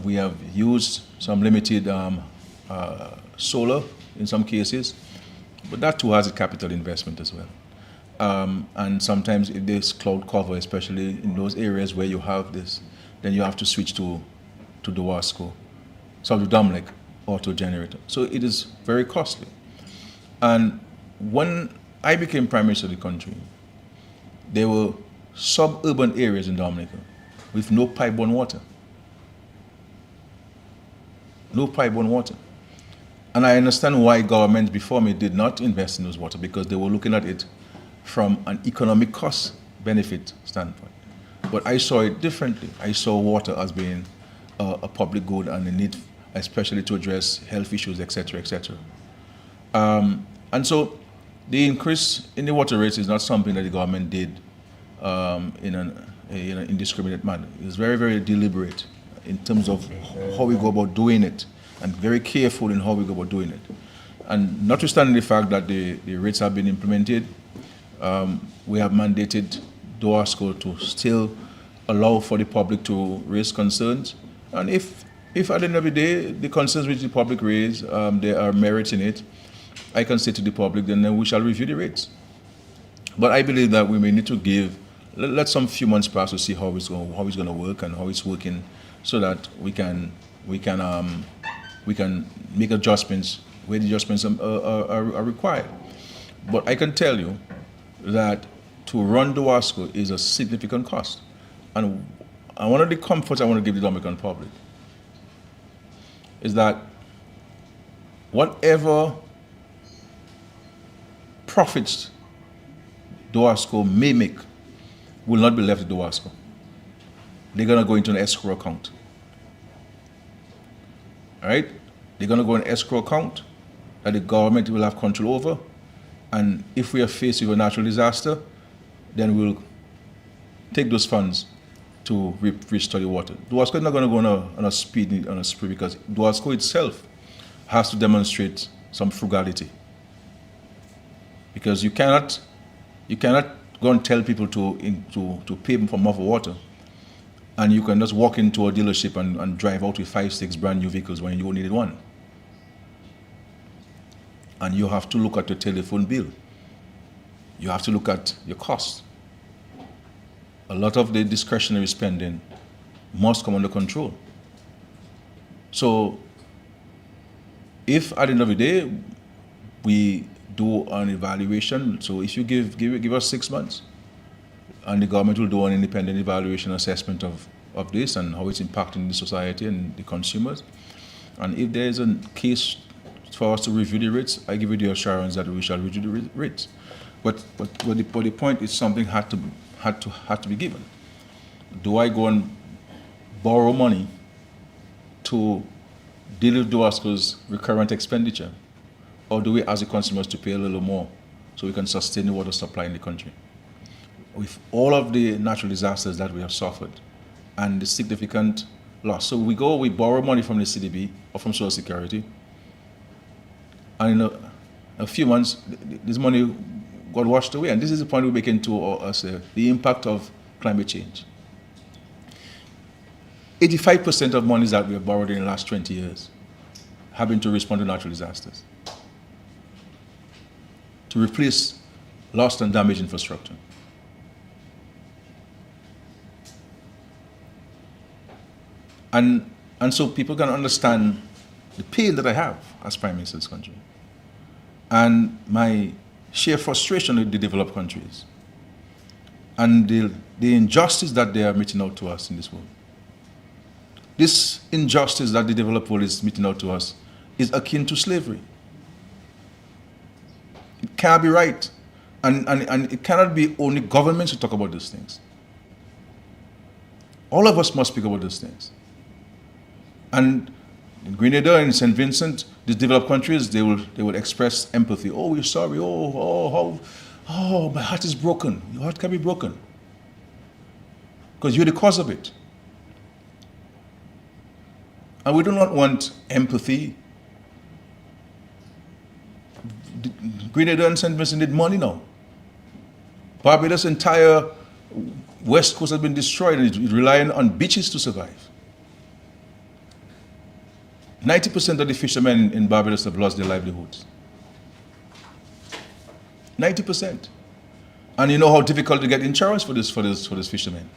Speaker 2: We have used some limited solar in some cases, but that too has a capital investment as well. And sometimes if there's cloud cover, especially in those areas where you have this, then you have to switch to Duasco, so to Domlec or to a generator. So it is very costly. And when I became Prime Minister of the country, there were suburban areas in Dominica with no pipe-borne water. No pipe-borne water. And I understand why governments before me did not invest in those water, because they were looking at it from an economic cost benefit standpoint. But I saw it differently. I saw water as being a public good and a need, especially to address health issues, etc., etc. And so the increase in the water rates is not something that the government did in an indiscriminate manner. It was very, very deliberate in terms of how we go about doing it, and very careful in how we go about doing it. And notwithstanding the fact that the rates have been implemented, we have mandated Duasco to still allow for the public to raise concerns. And if at the end of the day, the concerns which the public raise, there are merits in it, I can say to the public, then we shall review the rates. But I believe that we may need to let some few months pass to see how it's going to work and how it's working, so that we can make adjustments where the adjustments are required. But I can tell you that to run Duasco is a significant cost. And one of the comforts I want to give the Dominican public is that whatever profits Duasco may make will not be left to Duasco. They're going to go into an escrow account. All right? They're going to go in an escrow account that the government will have control over. And if we are faced with a natural disaster, then we'll take those funds to restore the water. Duasco is not going to go on a spree, because Duasco itself has to demonstrate some frugality. Because you cannot go and tell people to pay them for more water, and you can just walk into a dealership and drive out with 5-6 brand new vehicles when you only needed one. And you have to look at your telephone bill. You have to look at your costs. A lot of the discretionary spending must come under control. So if at the end of the day we do an evaluation, so if you give us 6 months, and the government will do an independent evaluation assessment of this and how it's impacting the society and the consumers. And if there is a case for us to review the rates, I give you the assurance that we shall review the rates. But the point is, something had to be given. Do I go and borrow money to deal with Duasco's recurrent expenditure, or do we ask the consumers to pay a little more so we can sustain the water supply in the country? With all of the natural disasters that we have suffered and the significant loss. So we borrow money from the CDB or from Social Security, and in a few months, this money got washed away. And this is the point we're making to us, the impact of climate change. 85% of monies that we have borrowed in the last 20 years have been to respond to natural disasters, to replace lost and damaged infrastructure. And so people can understand the pain that I have as Prime Minister of this country, and my sheer frustration with the developed countries, and the injustice that they are meting out to us in this world. This injustice that the developed world is meting out to us is akin to slavery. It cannot be right. And it cannot be only governments who talk about these things. All of us must speak about those things. And in Grenada and St. Vincent, these developed countries, they will express empathy. Oh, we're sorry. Oh, my heart is broken. Your heart can be broken because you're the cause of it. And we do not want empathy. Grenada and St. Vincent need money now. Barbados' entire west coast has been destroyed and it's relying on beaches to survive. 90% of the fishermen in Barbados have lost their livelihoods. 90%. And you know how difficult to get insurance for this fishermen.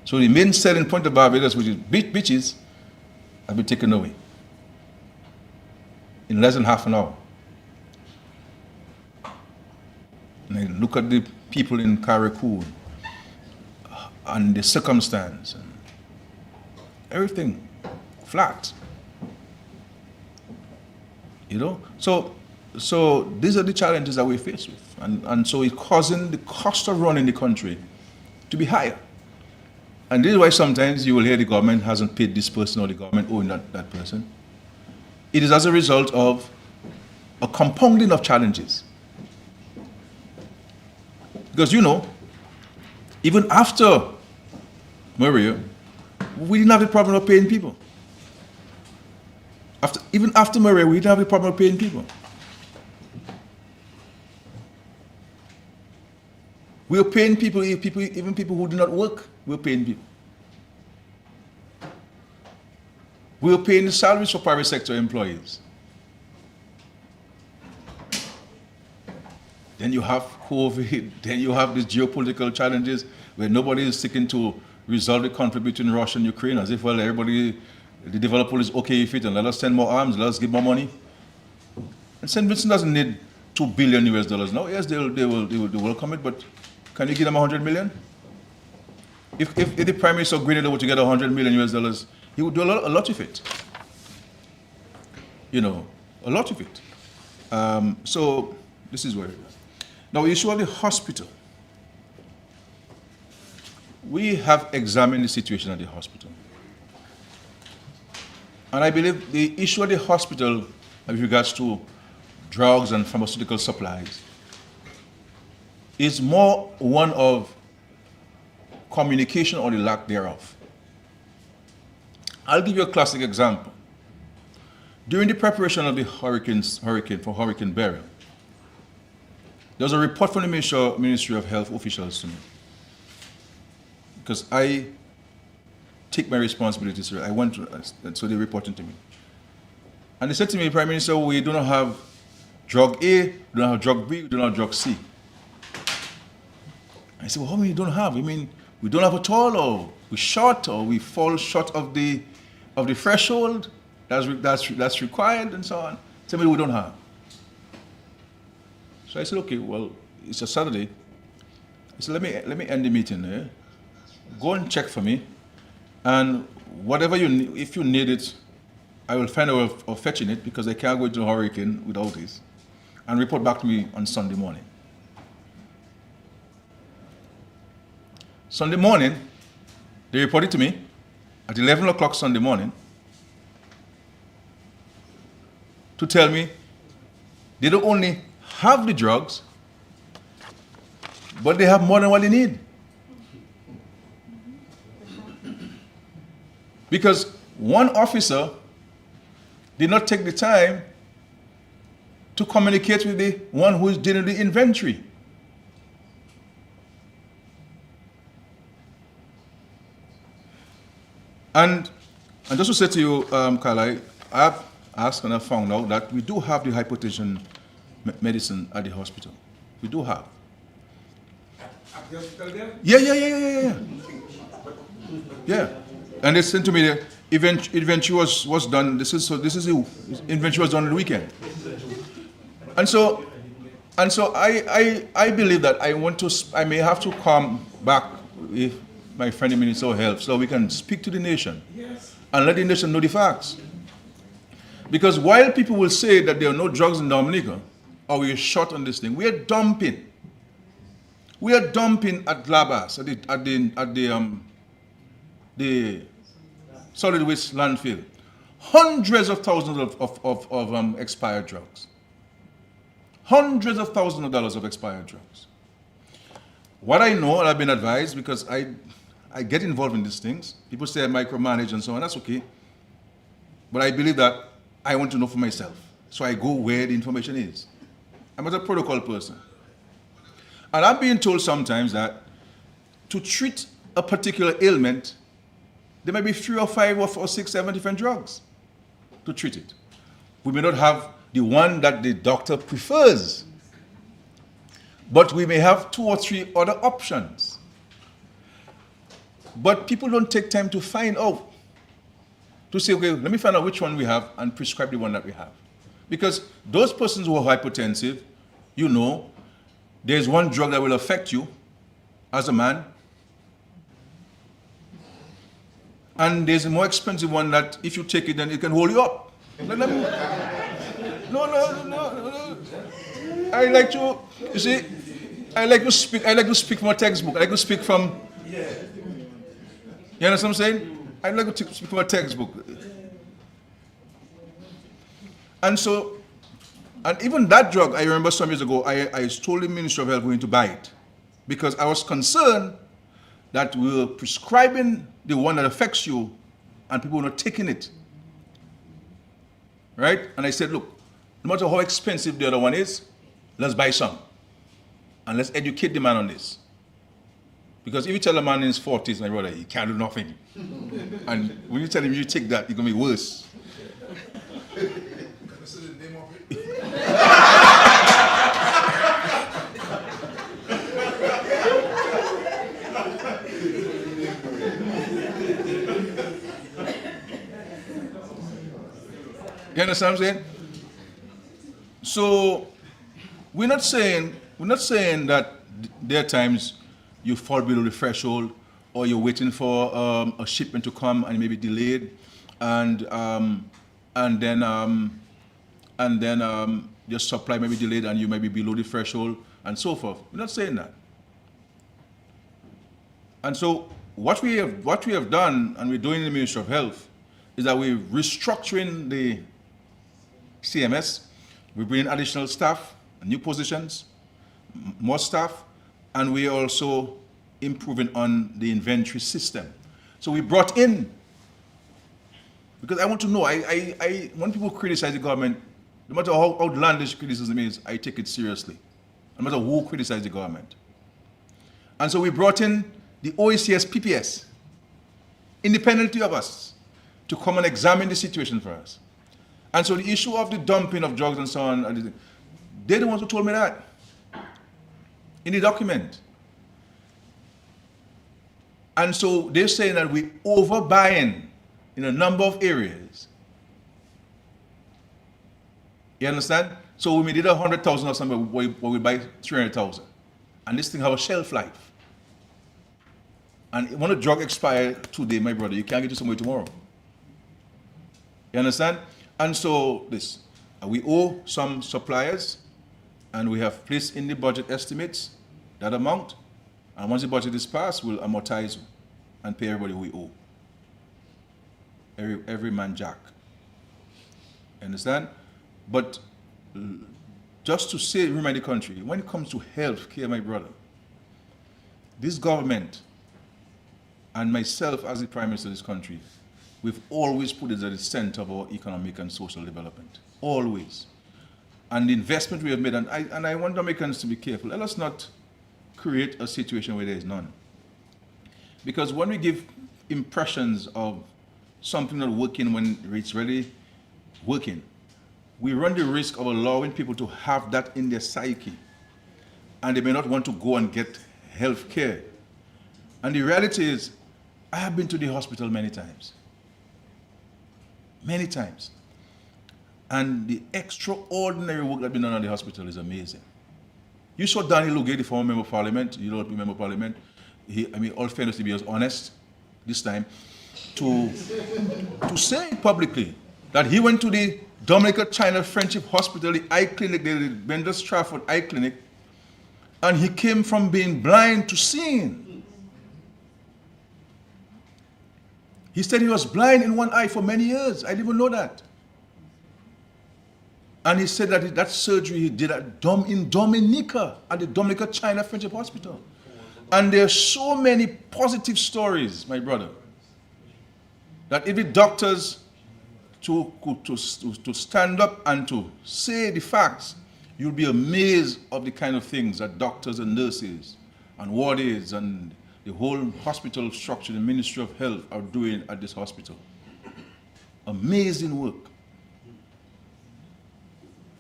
Speaker 2: So the main selling point of Barbados, which is beaches, have been taken away in less than half an hour. And I look at the people in Carriacou and the circumstance and everything flat. You know? So these are the challenges that we face with. And so it's causing the cost of running the country to be higher. And this is why sometimes you will hear the government hasn't paid this person or the government owing that person. It is as a result of a compounding of challenges. Because, you know, even after Maria, we didn't have the problem of paying people. Even after Maria, we didn't have the problem of paying people. We were paying people, even people who do not work, we were paying people. We were paying the salaries for private sector employees. Then you have COVID, then you have these geopolitical challenges where nobody is seeking to resolve the conflict between Russia and Ukraine as if, well, everybody, the developer is okay with it and let us send more arms, let us give more money. And St. Vincent doesn't need $2 billion now. Yes, they will welcome it, but can you give them 100 million? If the Prime Minister of Grenada were to get $100 million, he would do a lot of it. You know, a lot of it. So this is where it is. Now, the issue of the hospital. We have examined the situation at the hospital. And I believe the issue of the hospital with regards to drugs and pharmaceutical supplies is more one of communication or the lack thereof. I'll give you a classic example. During the preparation of the hurricane Beryl, there was a report from the Ministry of Health officials to me. Because I take my responsibilities, so they reported to me. And they said to me, Prime Minister, we do not have drug A, we don't have drug B, we don't have drug C. I said, well, how many you don't have? You mean we don't have at all, or we short, or we fall short of the threshold that's required, and so on? Tell me we don't have. So I said, okay, well, it's a Saturday. I said, let me end the meeting there. Go and check for me, and whatever you need, if you need it, I will find a way of fetching it because I can't go into a hurricane without this, and report back to me on Sunday morning. Sunday morning, they reported to me at 11 o'clock Sunday morning to tell me they don't only have the drugs, but they have more than what they need. Because one officer did not take the time to communicate with the one who is dealing with the inventory. And just to say to you, Carla, I have asked and I found out that we do have the hypertension medicine at the hospital. We do have.
Speaker 3: At the hospital there?
Speaker 2: Yeah. Yeah. And they sent to me the inventory was done. This is the inventory was done on the weekend. And so I believe that I may have to come back if my friend the Minister of Health so we can speak to the nation and let the nation know the facts. Because while people will say that there are no drugs in Dominica or we are short on this thing, we are dumping We are dumping at Labas, the solid waste landfill, hundreds of thousands of expired drugs. Hundreds of thousands of dollars of expired drugs. What I know, and I've been advised, because I get involved in these things. People say I micromanage and so on, that's okay. But I believe that I want to know for myself. So I go where the information is. I'm a protocol person. And I'm being told sometimes that to treat a particular ailment, there may be 3 or 5 or 6, 7 different drugs to treat it. We may not have the one that the doctor prefers, but we may have 2 or 3 other options. But people don't take time to find out, to say, okay, let me find out which one we have and prescribe the one that we have. Because those persons who are hypertensive, you know, there's one drug that will affect you as a man, and there's a more expensive one that if you take it, then it can hold you up. No. I like to, you see, I like to speak from a textbook. I like to speak from, you understand what I'm saying? I like to speak from a textbook. And so, and even that drug, I remember some years ago, I told the Ministry of Health going to buy it because I was concerned that we were prescribing the one that affects you and people were not taking it. Right? And I said, look, no matter how expensive the other one is, let's buy some. And let's educate the man on this. Because if you tell a man in his 40s, my brother, he can't do nothing. And when you tell him you take that, it's going to be worse. You understand what I'm saying? So we're not saying that there are times you fall below the threshold or you're waiting for a shipment to come and it may be delayed, and then your supply may be delayed and you may be below the threshold and so forth. We're not saying that. And so what we have done, and we're doing in the Ministry of Health, is that we're restructuring the CMS. We bring in additional staff, new positions, more staff, and we're also improving on the inventory system. So we brought in, because I want to know, when people criticize the government, no matter how outlandish criticism is, I take it seriously, no matter who criticizes the government. And so we brought in the OECS PPS, independently of us, to come and examine the situation for us. And so the issue of the dumping of drugs and so on, they're the ones who told me that in the document. And so they're saying that we're overbuying in a number of areas. You understand? So we did 100,000 or something, where we buy 300,000. And this thing have a shelf life. And when a drug expires today, my brother, you can't get it somewhere tomorrow. You understand? And so we owe some suppliers, and we have placed in the budget estimates that amount. And once the budget is passed, we'll amortize and pay everybody we owe. Every man jack. You understand? But just to say, remind the country, when it comes to health care, my brother, this government and myself as the Prime Minister of this country, we've always put it at the center of our economic and social development. Always. And the investment we have made, and I want Americans to be careful. Let us not create a situation where there is none. Because when we give impressions of something not working when it's really working, we run the risk of allowing people to have that in their psyche. And they may not want to go and get health care. And the reality is, I have been to the hospital many times. Many times. And the extraordinary work that's been done at the hospital is amazing. You saw Daniel Lugay, the former member of parliament, you know, member of parliament. All fairness to be honest this time, to say publicly that he went to the Dominica China Friendship Hospital, the eye clinic, the Bender Stratford eye clinic, And he came from being blind to seeing. He said he was blind in one eye for many years. I didn't even know that. And he said that that surgery he did in Dominica, at the Dominica China Friendship Hospital. And there are so many positive stories, my brother, that if the doctors to stand up and to say the facts, you'll be amazed of the kind of things that doctors and nurses and ward aides and the whole hospital structure, the Ministry of Health are doing at this hospital. Amazing work.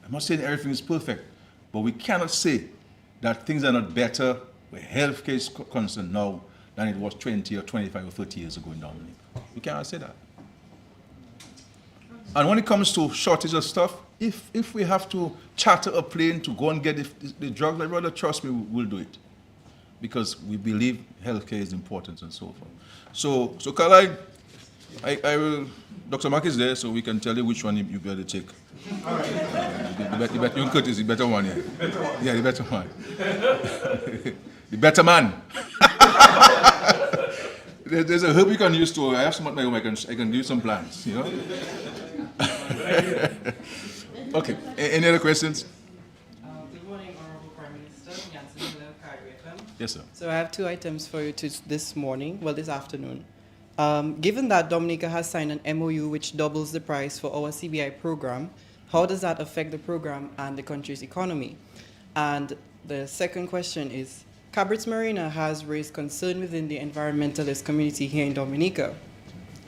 Speaker 2: I'm not saying everything is perfect, but we cannot say that things are not better where healthcare is concerned now than it was 20 or 25 or 30 years ago in Dominica. We cannot say that. And when it comes to shortage of stuff, if we have to charter a plane to go and get the drugs, my brother, trust me, we'll do it. Because we believe healthcare is important and so forth. So Caroline, I will, Dr. Mark is there, so we can tell you which one you better take. All right. You Curtis, the better one, yeah. Yeah, the better one. The better man. There's a herb you can use to, I have some at my home, I can do some plants, you know. Okay, any other questions?
Speaker 6: Good morning, Honorable Prime Minister.
Speaker 2: Yes, sir.
Speaker 6: So I have two items for you this morning, this afternoon. Given that Dominica has signed an MOU which doubles the price for our CBI program, how does that affect the program and the country's economy? And the second question is, Cabrit's Marina has raised concern within the environmentalist community here in Dominica.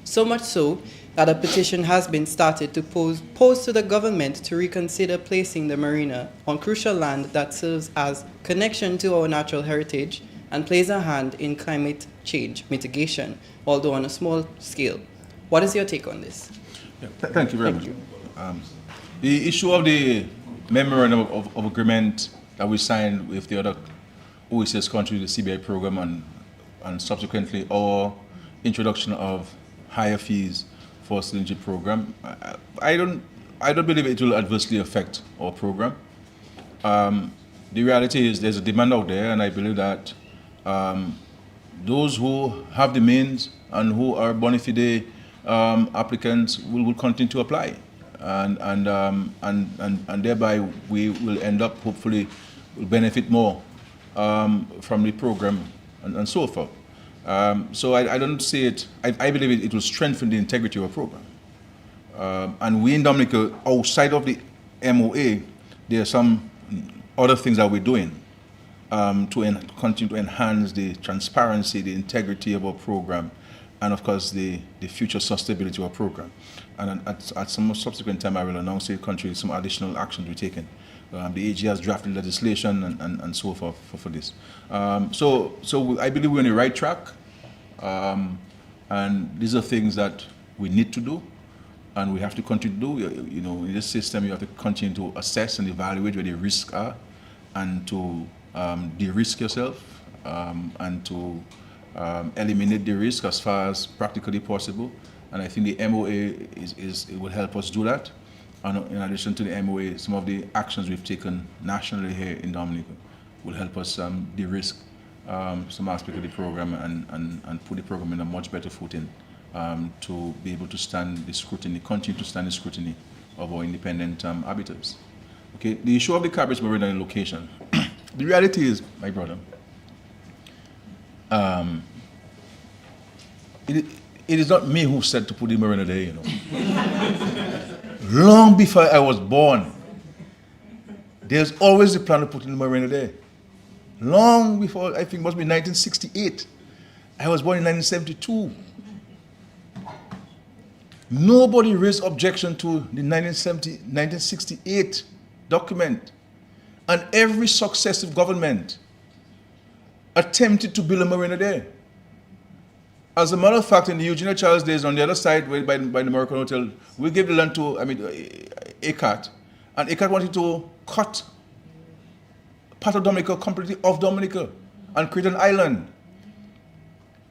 Speaker 6: So much so that a petition has been started to pose to the government to reconsider placing the marina on crucial land that serves as connection to our natural heritage and plays a hand in climate change mitigation, although on a small scale. What is your take on this?
Speaker 2: Yeah, thank you very much. The issue of the memorandum of agreement that we signed with the other OECS countries, the CBI program, and subsequently our introduction of higher fees for synergy program, I don't believe it will adversely affect our program. The reality is there's a demand out there, and I believe that those who have the means and who are bona fide applicants will continue to apply, and thereby we will end up hopefully will benefit more from the program and so forth. So I don't see it. I believe it will strengthen the integrity of our program. And we in Dominica, outside of the MOA, there are some other things that we're doing to continue to enhance the transparency, the integrity of our program, and of course the future sustainability of our program. And at some subsequent time, I will announce to the country some additional actions we're taking. The AG has drafted legislation and so forth for this. So I believe we're on the right track, and these are things that we need to do, and we have to continue to do. You know, in this system, you have to continue to assess and evaluate where the risks are, and to de-risk yourself, and to eliminate the risk as far as practically possible. And I think the MOA it will help us do that. And in addition to the MOA, some of the actions we've taken nationally here in Dominica will help us de-risk some aspect of the program and put the program in a much better footing to be able to stand the scrutiny, continue to stand the scrutiny of our independent arbiters. Okay, the issue of the Cabrit's Marina location. The reality is, my brother, it is not me who said to put the marina there, you know. Long before I was born, there's always a plan to put in the marina there. Long before, I think it must be 1968. I was born in 1972. Nobody raised objection to the 1968 document. And every successive government attempted to build a marina there. As a matter of fact, in the Eugenia Charles days, on the other side, by the Moroccan Hotel, we gave the land to, ACAT, and ACAT wanted to cut part of Dominica completely off Dominica and create an island.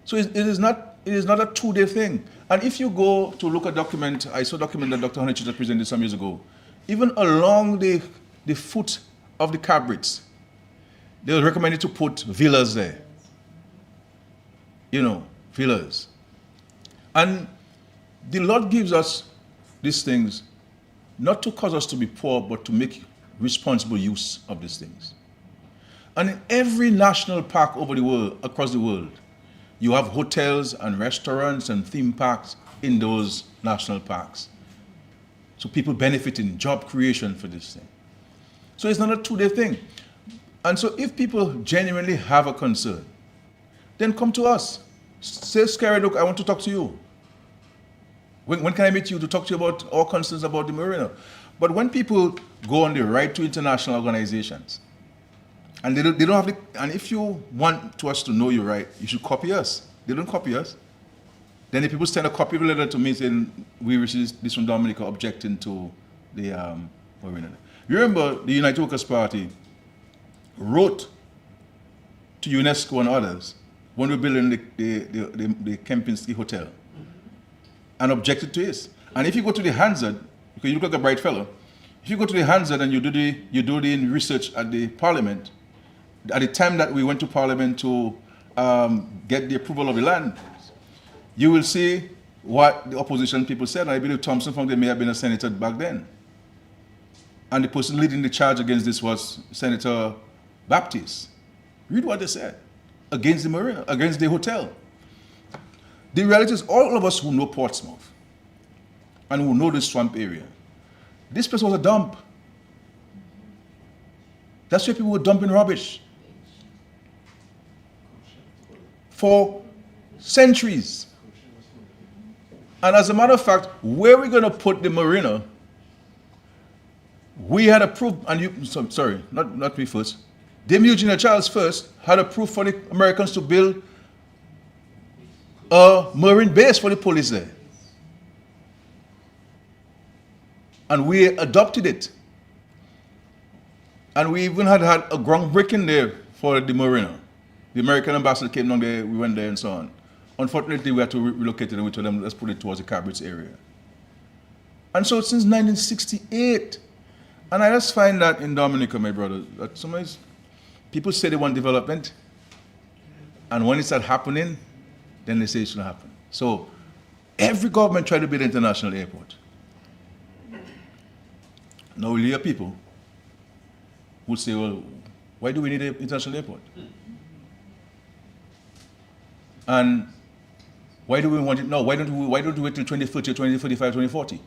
Speaker 2: So it is not a two-day thing. And if you go to look at document, I saw a document that Dr. Honeychurch presented some years ago, even along the foot of the Cabrits, they were recommended to put villas there. Villas. And the Lord gives us these things not to cause us to be poor, but to make responsible use of these things. And in every national park over the world, across the world, you have hotels and restaurants and theme parks in those national parks. So people benefit in job creation for this thing. So it's not a two-day thing. And so if people genuinely have a concern, then come to us. Say, Skerrit, look, I want to talk to you. When can I meet you to talk to you about our concerns about the marina? But when people go on the right to international organizations, and they don't have the, and if you want to us to know you're right, you should copy us. They don't copy us. Then the people send a copy of a letter to me saying, we received this from Dominica objecting to the marina. You remember the United Workers' Party wrote to UNESCO and others when we were building the Kempinski Hotel and objected to this. And if you go to the Hansard, because you look like a bright fellow, if you go to the Hansard and you do the research at the Parliament, at the time that we went to Parliament to get the approval of the land, you will see what the opposition people said. And I believe Thompson from there may have been a senator back then. And the person leading the charge against this was Senator Baptiste. Read what they said against the marina, against the hotel. The reality is, all of us who know Portsmouth and who know the swamp area, this place was a dump. That's where people were dumping rubbish for centuries. And as a matter of fact, where we're going to put the marina, we had approved, and you, sorry, not me first, Dame Eugenia Charles first had approved for the Americans to build a marine base for the police there. And we adopted it. And we even had a groundbreaking there for the marina. The American ambassador came down there, we went there and so on. Unfortunately, we had to relocate it and we told them, let's put it towards the Carbots area. And so since 1968, and I just find that in Dominica, my brother, that sometimes people say they want development, and when it starts happening, then they say it shouldn't happen. So every government tried to build an international airport. Now we hear people who say, well, why do we need an international airport? And why do we want it now? Why don't we wait till 2030, 2035, 2040?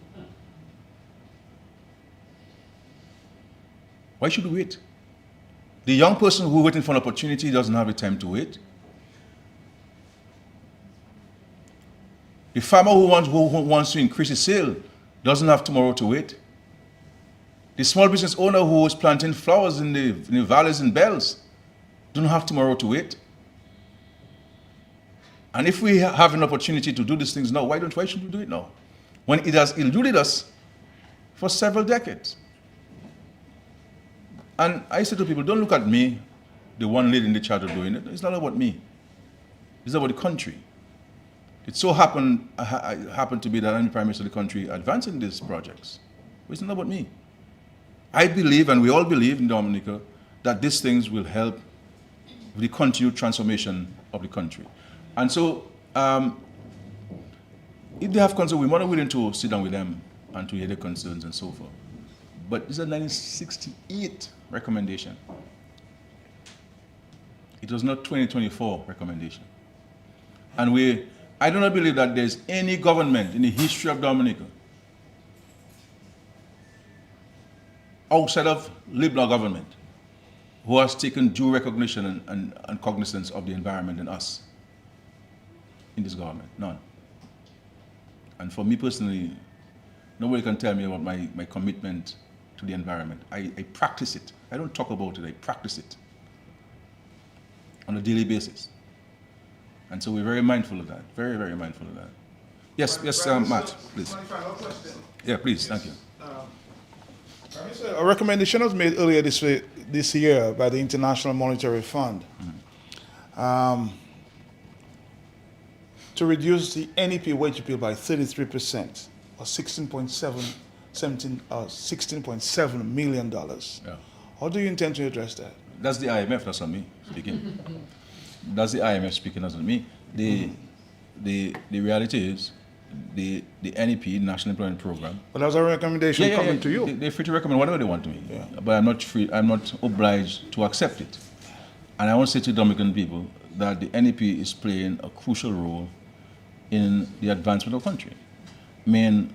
Speaker 2: Why should we wait? The young person who is waiting for an opportunity doesn't have the time to wait. The farmer who wants to increase his sale doesn't have tomorrow to wait. The small business owner who is planting flowers in the valleys and bells doesn't have tomorrow to wait. And if we have an opportunity to do these things now, why should we do it now? When it has eluded us for several decades. And I say to people, don't look at me, the one leading the charge of doing it. It's not about me. It's about the country. It so happened to be that I'm the Prime Minister of the country advancing these projects. But it's not about me. I believe, and we all believe in Dominica, that these things will help with the continued transformation of the country. And so, if they have concerns, we're more than willing to sit down with them and to hear their concerns and so forth. But this is a 1968 recommendation. It was not 2024 recommendation. And I do not believe that there's any government in the history of Dominica outside of Liberal government who has taken due recognition and cognizance of the environment and us in this government. None. And for me personally, nobody can tell me about my commitment to the environment. I practice it. I don't talk about it, I practice it on a daily basis. And so we're very mindful of that, very, very mindful of that. Yes, Matt, please.
Speaker 5: My final question.
Speaker 2: Yeah, please, thank you.
Speaker 5: A recommendation was made earlier this year by the International Monetary Fund to reduce the NEP wage bill by 33%, or $16.7 million.
Speaker 2: Yeah.
Speaker 5: How do you intend to address that?
Speaker 2: That's the IMF, that's not me speaking. That's the IMF speaking, that's not me. The reality is, the NEP, National Employment Program.
Speaker 5: But that was a recommendation coming to you.
Speaker 2: They're free to recommend whatever they want to me. But I'm not obliged to accept it. And I want to say to the Dominican people that the NEP is playing a crucial role in the advancement of the country. I mean,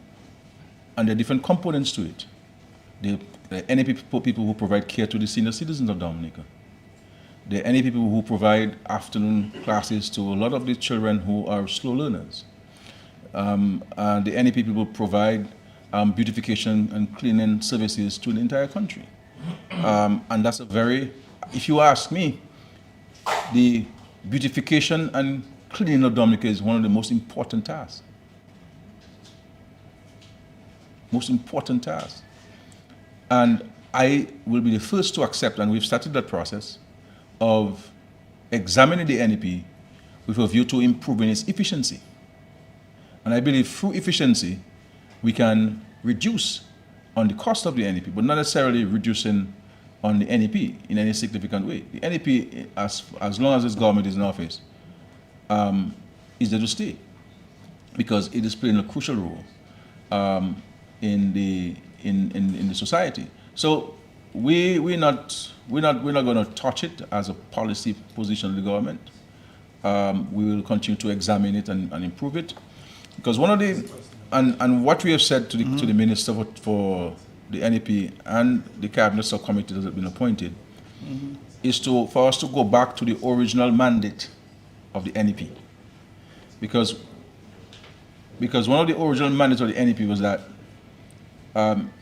Speaker 2: and there are different components to it. The NEP people who provide care to the senior citizens of Dominica. The NEP people who provide afternoon classes to a lot of the children who are slow learners. And the NEP people provide beautification and cleaning services to the entire country. And that's a very, if you ask me, the beautification and cleaning of Dominica is one of the most important tasks. Most important tasks. And I will be the first to accept, and we've started that process, of examining the NEP with a view to improving its efficiency. And I believe through efficiency, we can reduce on the cost of the NEP, but not necessarily reducing on the NEP in any significant way. The NEP, as long as this government is in office, is there to stay, because it is playing a crucial role in the society. So we're not going to touch it as a policy position of the government. We will continue to examine it and improve it, because one of the and what we have said to the minister for the NEP and the cabinet subcommittee that has been appointed is for us to go back to the original mandate of the NEP, because one of the original mandates of the NEP was that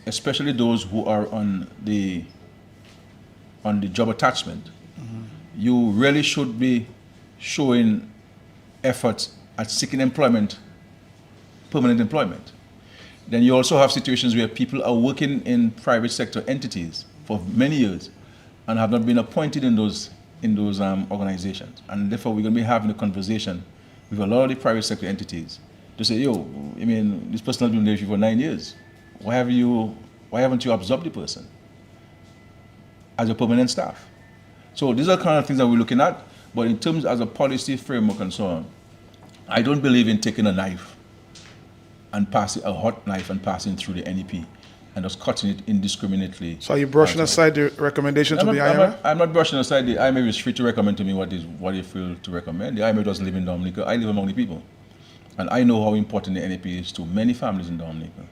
Speaker 2: especially those who are on the job attachment, you really should be showing efforts at seeking employment, permanent employment. Then you also have situations where people are working in private sector entities for many years and have not been appointed in those organizations. And therefore, we're going to be having a conversation with a lot of the private sector entities to say, I mean, this person has been there for 9 years. Why haven't you absorbed the person as a permanent staff? So these are the kind of things that we're looking at. But in terms as a policy framework and so on, I don't believe in taking a knife and passing a hot knife and passing through the NEP and just cutting it indiscriminately.
Speaker 5: So are you brushing aside the recommendation to the IMF?
Speaker 2: I'm not brushing aside. The IMF is free to recommend to me what they feel to recommend. The IMF doesn't live in Dominica. I live among the people. And I know how important the NEP is to many families in Dominica.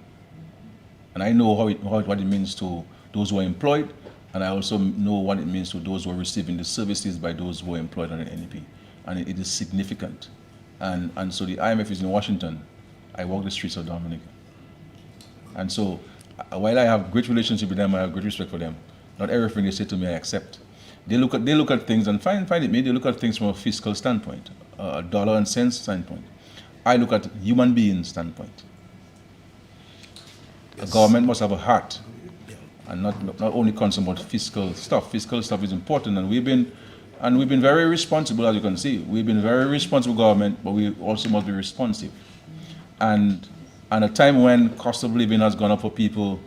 Speaker 2: And I know what it means to those who are employed, and I also know what it means to those who are receiving the services by those who are employed under the NEP. And it is significant. And so the IMF is in Washington. I walk the streets of Dominica. And so while I have great relationship with them, I have great respect for them. Not everything they say to me I accept. They look at things and find it me. They look at things from a fiscal standpoint, a dollar and cents standpoint. I look at human being standpoint. Yes. A government must have a heart, and not only concerned about fiscal stuff. Fiscal stuff is important, and we've been very responsible, as you can see. We've been very responsible government, but we also must be responsive. And at a time when cost of living has gone up for people,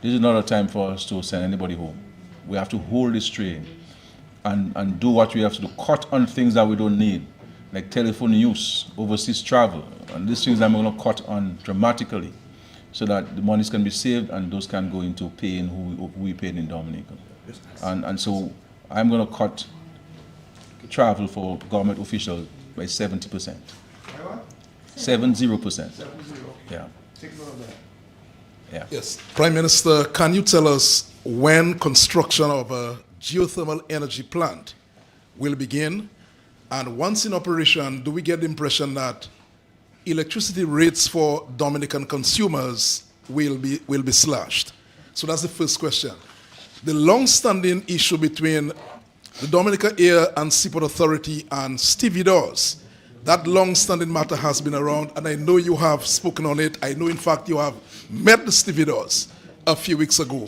Speaker 2: this is not a time for us to send anybody home. We have to hold this train and do what we have to do. Cut on things that we don't need, like telephone use, overseas travel, and these things I'm going to cut on dramatically, so that the monies can be saved and those can go into paying who we paid in Dominica. And so I'm going to cut travel for government officials by 70%. 70%. Yeah.
Speaker 5: Take note of that.
Speaker 2: Yeah.
Speaker 4: Yes. Prime Minister, can you tell us when construction of a geothermal energy plant will begin? And once in operation, do we get the impression that electricity rates for Dominican consumers will be slashed? So that's the first question. The long-standing issue between the Dominica Air and Seaport Authority and stevedores, that long-standing matter has been around, and I know you have spoken on it. I know, in fact, you have met the stevedores a few weeks ago.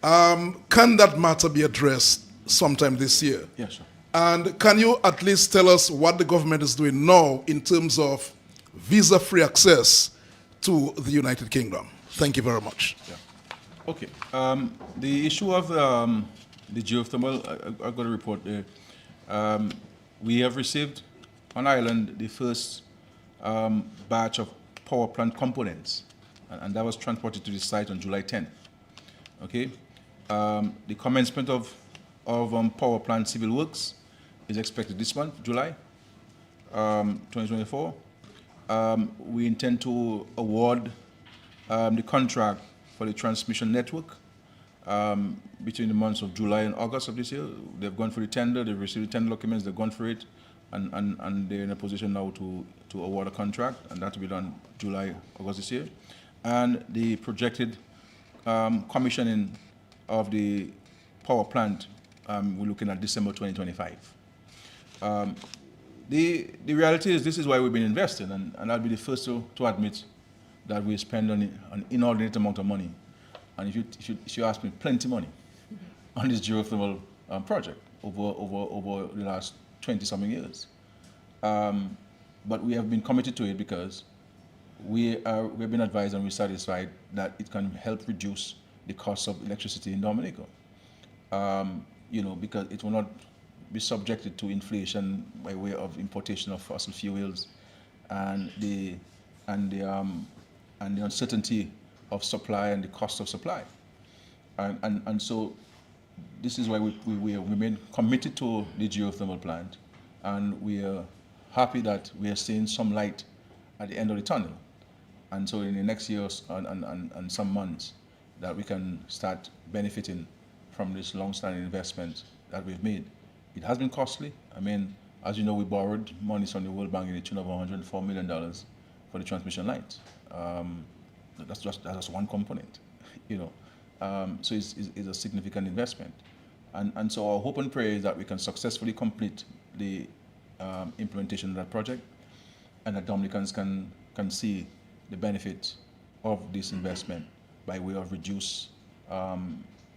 Speaker 4: Can that matter be addressed sometime this year?
Speaker 2: Yes, sir.
Speaker 4: And can you at least tell us what the government is doing now in terms of visa-free access to the United Kingdom? Thank you very much.
Speaker 2: Yeah. Okay. The issue of The geothermal, I've got a report there. We have received on Ireland the first batch of power plant components, and that was transported to the site on July 10th. Okay, the commencement of power plant civil works is expected this month, July 2024. We intend to award the contract for the transmission network between the months of July and August of this year. They've gone for the tender, they've received the tender documents, they've gone for it, and they're in a position now to award a contract, and that will be done July, August this year. And the projected commissioning of the power plant, we're looking at December 2025. The reality is this is why we've been investing, and I'll be the first to admit that we spend an inordinate amount of money. And if you ask me, plenty money on this geothermal project over the last 20-something years. But we have been committed to it because we've been advised and we're satisfied that it can help reduce the cost of electricity in Dominica. Because it will not be subjected to inflation by way of importation of fossil fuels and the uncertainty of supply and the cost of supply. And so this is why we remain committed to the geothermal plant, and we are happy that we are seeing some light at the end of the tunnel. And so in the next years and some months that we can start benefiting from this long-standing investment that we've made. It has been costly. I mean, as you know, we borrowed money from the World Bank in the tune of $104 million for the transmission lines. That's just one component, so it's a significant investment. And so our hope and prayer is that we can successfully complete the implementation of that project, and that Dominicans can see the benefit of this investment by way of reduced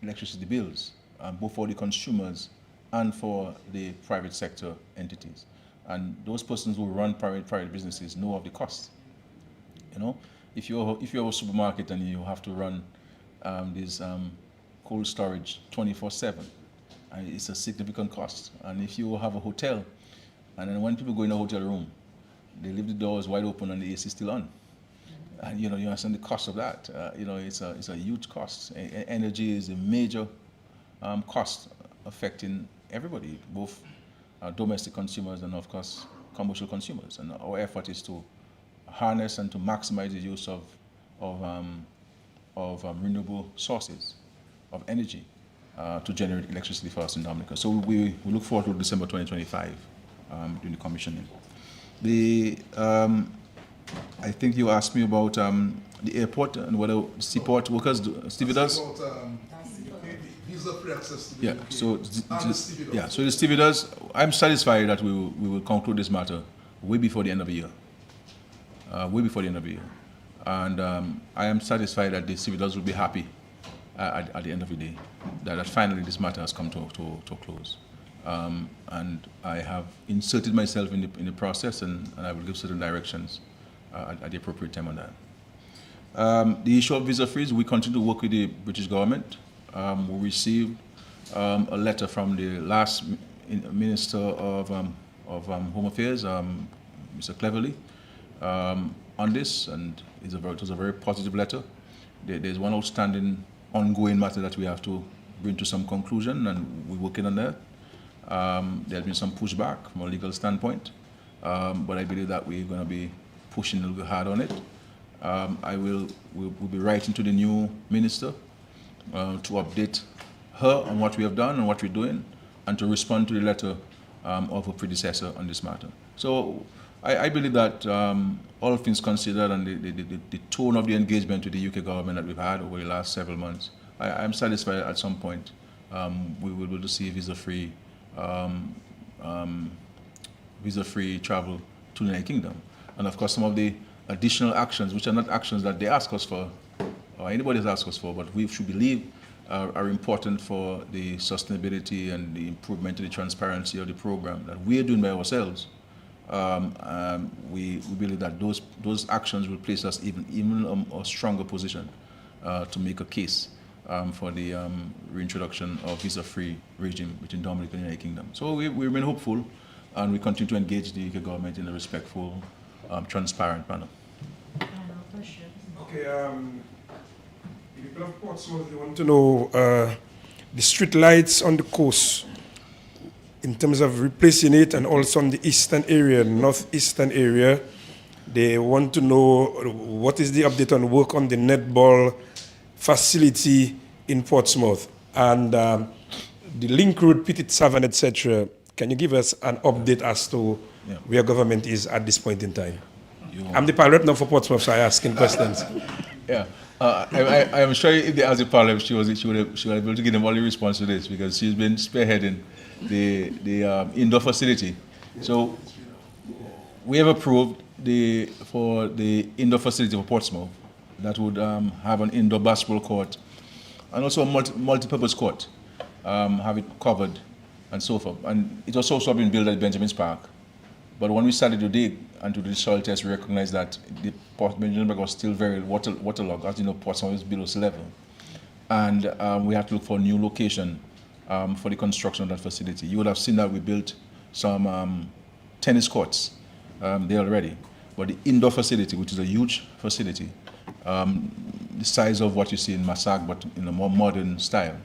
Speaker 2: electricity bills, both for the consumers and for the private sector entities. And those persons who run private businesses know of the cost. If you have a supermarket and you have to run this cold storage 24/7, and it's a significant cost. And if you have a hotel, and then when people go in a hotel room, they leave the doors wide open and the AC is still on. And you understand the cost of that. It's a huge cost. Energy is a major cost affecting everybody, both domestic consumers and of course commercial consumers. And our effort is to harness and to maximize the use of renewable sources of energy to generate electricity for us in Dominica. So we look forward to December 2025 during the commissioning. I think you asked me about the airport and whether seaport workers, stevedores.
Speaker 4: Visa-free access to the
Speaker 2: Yeah.
Speaker 4: UK.
Speaker 2: So
Speaker 4: And
Speaker 2: the stevedores. I'm satisfied that we will conclude this matter way before the end of the year. And I am satisfied that the stevedores will be happy at the end of the day that finally this matter has come to a close. And I have inserted myself in the process, and I will give certain directions at the appropriate time on that. The issue of visa freeze, we continue to work with the British government. We received a letter from the last Minister of Home Affairs, Mr. Cleverly, on this, and it was a very positive letter. There's one outstanding ongoing matter that we have to bring to some conclusion, and we're working on that. There's been some pushback from a legal standpoint, but I believe that we're going to be pushing a little bit hard on it. We'll be writing to the new minister to update her on what we have done and what we're doing, and to respond to the letter of her predecessor on this matter. So I believe that all things considered, and the tone of the engagement with the UK government that we've had over the last several months, I'm satisfied at some point we will be able to see visa-free travel to the United Kingdom. And of course, some of the additional actions, which are not actions that they ask us for, or anybody has asked us for, but we should believe are important for the sustainability and the improvement of the transparency of the program that we are doing by ourselves. We believe that those actions will place us even a stronger position to make a case for the reintroduction of visa-free regime between Dominican and United Kingdom. So we remain hopeful, and we continue to engage the UK government in a respectful, transparent manner.
Speaker 3: Okay, the people of Portsmouth, they want to know the street lights on the coast in terms of replacing it, and also on the eastern area, northeastern area. They want to know what is the update on work on the netball facility in Portsmouth and the link road, Petit Savane, etc. Can you give us an update as to where government is at this point in time? I'm the Parliament now for Portsmouth, so I'm asking questions.
Speaker 2: Yeah, I am sure if they asked the Parliament, she would be able to give them all the response to this, because she's been spearheading the indoor facility. So we have approved for the indoor facility for Portsmouth that would have an indoor basketball court and also a multi-purpose court, have it covered and so forth. And it was also been built at Benjamin's Park. But when we started to dig and to do the soil test, we recognized that the Port Benjamin Park was still very waterlogged. As you know, Portsmouth is below sea level. And we had to look for a new location for the construction of that facility. You would have seen that we built some tennis courts there already. But the indoor facility, which is a huge facility, the size of what you see in Massac, but in a more modern style,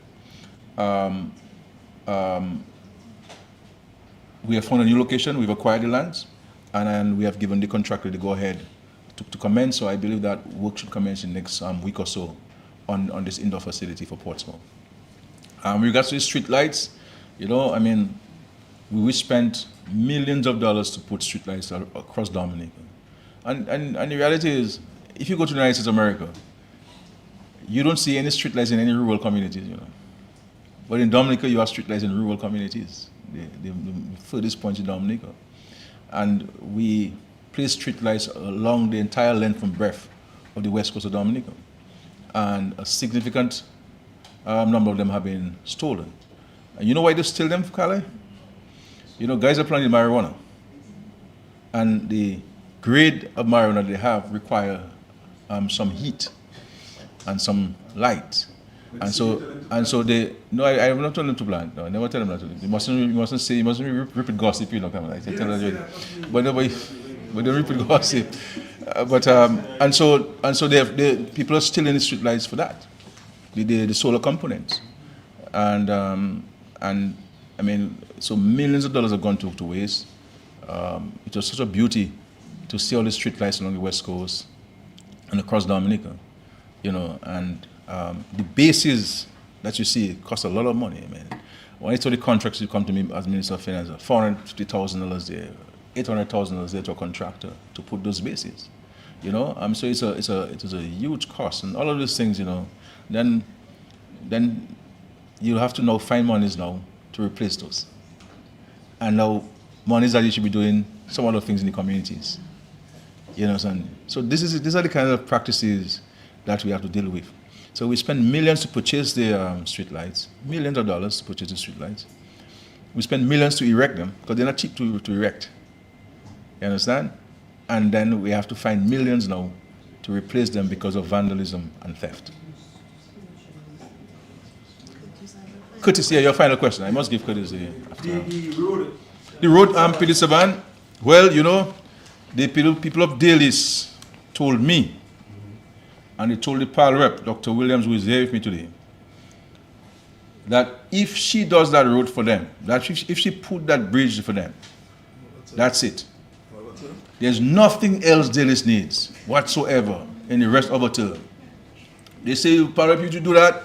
Speaker 2: we have found a new location, we've acquired the lands, and then we have given the contractor the go-ahead to commence. So I believe that work should commence in the next week or so on this indoor facility for Portsmouth. With regards to the street lights, you know, I mean, we spent millions of dollars to put street lights across Dominica. And the reality is, if you go to the United States of America, you don't see any street lights in any rural communities, you know. But in Dominica, you have street lights in rural communities, the furthest point in Dominica. And we place street lights along the entire length and breadth of the west coast of Dominica. And a significant number of them have been stolen. And you know why they steal them, Calais? You know, guys are planting marijuana. And the grade of marijuana they have require some heat and some light. And so they, no, I have not told them to plant. No, I never tell them that to do. You mustn't say, you mustn't repeat gossip, you know, come on. I tell them, but don't repeat gossip. And so people are still in the street lights for that, the solar components. And I mean, so millions of dollars have gone to waste. It was such a beauty to see all the street lights along the west coast and across Dominica, you know, and the bases that you see cost a lot of money. I mean, when I saw the contracts you come to me as Minister of Finance, $450,000 there, $800,000 there to a contractor to put those bases, you know. So it is a huge cost, and all of these things, you know. Then you have to now find monies now to replace those, and now monies that you should be doing some other things in the communities, you know. So these are the kind of practices that we have to deal with. So we spend millions to purchase the street lights, millions of dollars to purchase the street lights. We spend millions to erect them because they're not cheap to erect. You understand? And then we have to find millions now to replace them because of vandalism and theft. Curtis, your final question. I must give Curtis after. The road, Petit Savane. Well, you know, the people of Dalis told me, and they told the PAL rep, Dr. Williams, who is here with me today, that if she does that road for them, that if she put that bridge for them, that's it. There's nothing else Dalis needs whatsoever in the rest of the term. They say, PAL rep, if you do that,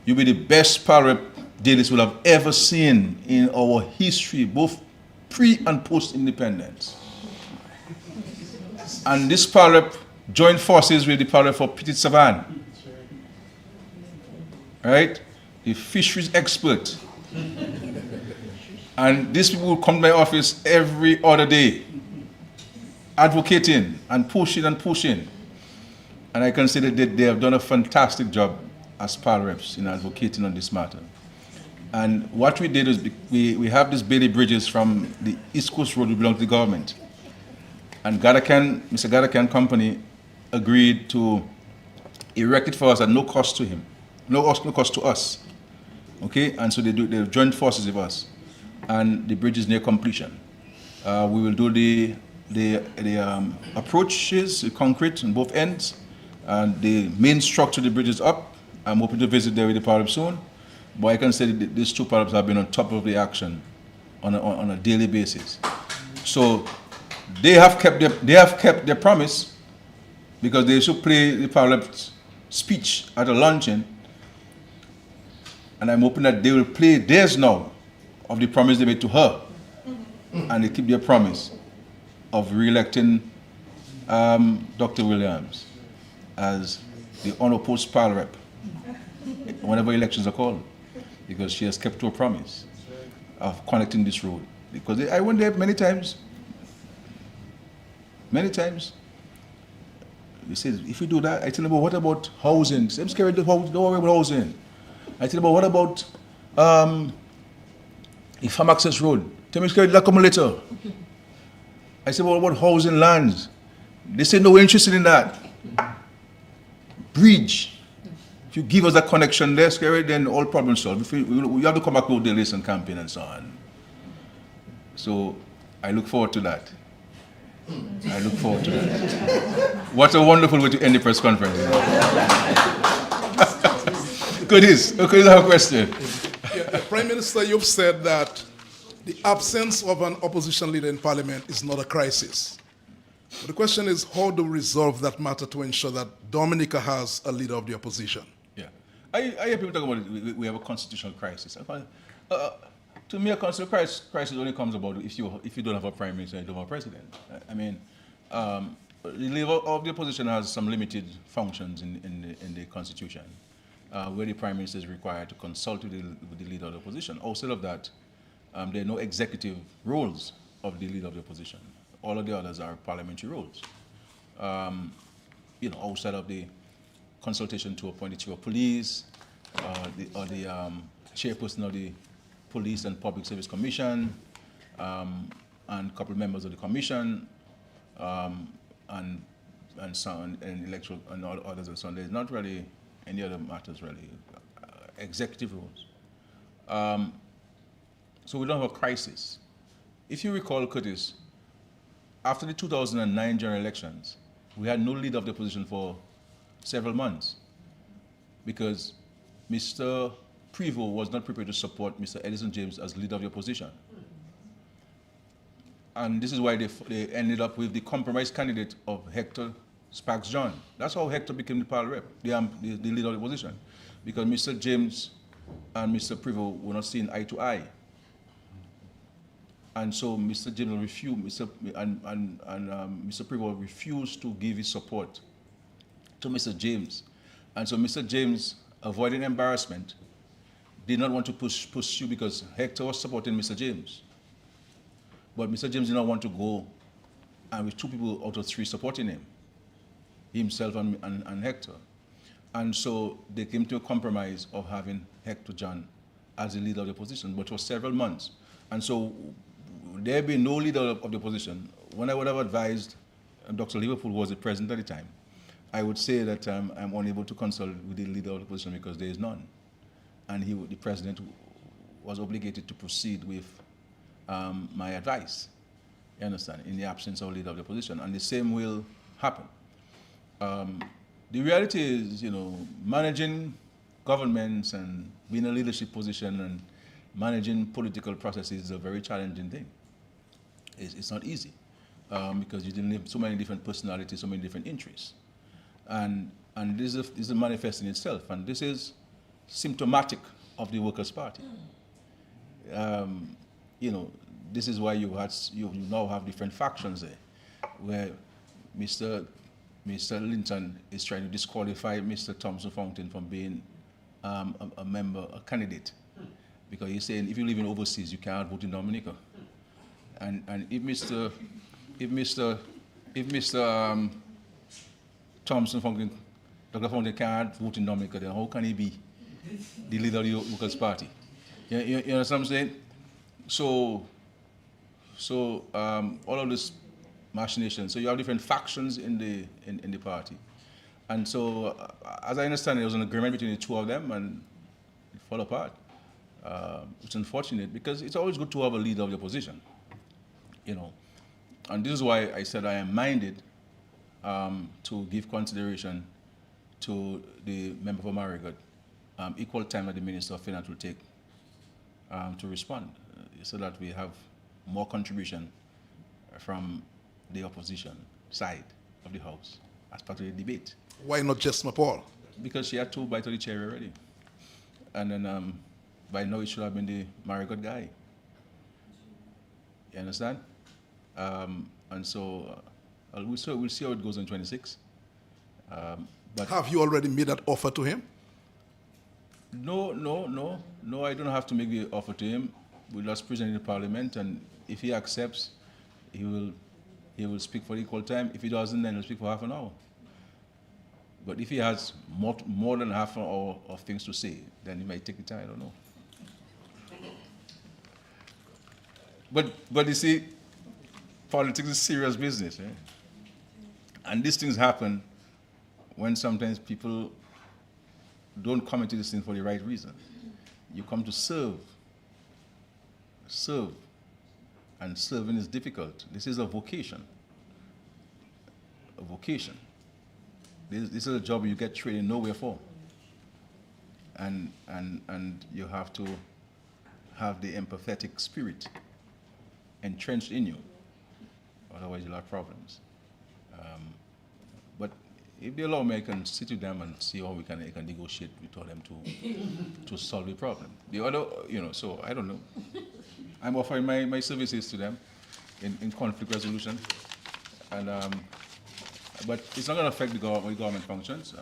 Speaker 2: you'll be the best PAL rep Dalis will have ever seen in our history, both pre and post-independence. And this PAL rep joined forces with the PAL rep for Petit Savane, right? The fisheries expert. And these people will come to my office every other day, advocating and pushing and pushing. And I consider that they have done a fantastic job as PAL reps in advocating on this matter. And what we did is we have these Bailey bridges from the East Coast Road, which belong to the government. And Mr. Gadakan Company agreed to erect it for us at no cost to him. no cost to us. Okay, and so they join forces with us, and the bridge is near completion. We will do the approaches, the concrete on both ends, and the main structure of the bridge is up. I'm hoping to visit there with the Parliament soon, but I can say that these two Parliaments have been on top of the action on a daily basis. So they have kept their promise, because they should play the Parliament speech at a luncheon, and I'm hoping that they will play theirs now of the promise they made to her, and they keep their promise of re-electing Dr. Williams as the unopposed PAL rep whenever elections are called, because she has kept her promise of connecting this road. Because I went there many times. They said, if we do that, I tell them, well, what about housing? I'm scared, don't worry about housing. I tell them, well, what about the farm access road? Tell me, scared, that'll come later. I said, well, what about housing lands? They said, no, we're interested in that. Bridge. If you give us that connection there, Skerrit, then all problems solved. We have to come back with the election campaign and so on. So I look forward to that. What a wonderful way to end the press conference. Curtis, I have a question.
Speaker 4: Yeah, Prime Minister, you've said that the absence of an opposition leader in Parliament is not a crisis. But the question is, how do we resolve that matter to ensure that Dominica has a leader of the opposition?
Speaker 2: Yeah. I hear people talk about it, we have a constitutional crisis. To me, a constitutional crisis only comes about if you don't have a prime minister and you don't have a president. I mean, the leader of the opposition has some limited functions in the constitution, where the prime minister is required to consult with the leader of the opposition. Outside of that, there are no executive roles of the leader of the opposition. All of the others are parliamentary roles. Outside of the consultation to appoint the chief of police, or the chairperson of the Police and Public Service Commission, and a couple of members of the commission, and electoral and all others and so on. There's not really any other matters really, executive roles. So we don't have a crisis. If you recall, Curtis, after the 2009 general elections, we had no leader of the opposition for several months, because Mr. Prevost was not prepared to support Mr. Edison James as leader of the opposition. And this is why they ended up with the compromise candidate of Hector Sparks John. That's how Hector became the PAL rep, the leader of the opposition, because Mr. James and Mr. Prevost were not seeing eye to eye. And so Mr. James refused, Mr. Prevost refused to give his support to Mr. James. And so Mr. James, avoiding embarrassment, did not want to pursue, because Hector was supporting Mr. James. But Mr. James did not want to go, and with 2 people out of 3 supporting him, himself and Hector. And so they came to a compromise of having Hector John as the leader of the opposition, but for several months. And so there being no leader of the opposition, when I would have advised Dr. Liverpool, who was the president at the time, I would say that I'm unable to consult with the leader of the opposition because there is none. And the president was obligated to proceed with my advice, you understand, in the absence of a leader of the opposition. And the same will happen. The reality is, managing governments and being in a leadership position and managing political processes is a very challenging thing. It's not easy, because you deal with so many different personalities, so many different interests. And this is manifesting itself, and this is symptomatic of the Workers' Party. This is why you now have different factions there, where Mr. Linton is trying to disqualify Mr. Thompson Fountain from being a candidate, because he's saying if you live in overseas, you can't vote in Dominica. And if Mr. Thompson Fountain, Dr. Fountain can't vote in Dominica, then how can he be the leader of the Workers' Party? You understand what I'm saying? So all of this machination. So you have different factions in the party, And so, as I understand, there was an agreement between the two of them, and it fell apart. It's unfortunate because it's always good to have a leader of the opposition, you know. And this is why I said I am minded to give consideration to the member for Marigot, equal time that the Minister of Finance will take to respond, so that we have more contribution from the opposition side of the House as part of the debate.
Speaker 4: Why not just Paul?
Speaker 2: Because she had 2 bites of the cherry already. And then by now it should have been the Marigot guy. You understand? And so we'll see how it goes in 26. But
Speaker 4: Have you already made that offer to him?
Speaker 2: no, I don't have to make the offer to him. We'll just present it in Parliament, and if he accepts, he will speak for equal time. If he doesn't, then he'll speak for half an hour. But if he has more than half an hour of things to say, then he might take the time, I don't know. But you see, politics is serious business, eh? And these things happen when sometimes people don't come into this thing for the right reason. You come to serve, and serving is difficult. This is a vocation. A vocation. This is a job you get trained nowhere for. And you have to have the empathetic spirit entrenched in you. Otherwise you'll have problems. But if they allow me, I can sit with them and see how I can negotiate with them to solve the problem. The other, so I don't know. I'm offering my services to them in conflict resolution. And but it's not going to affect the government functions.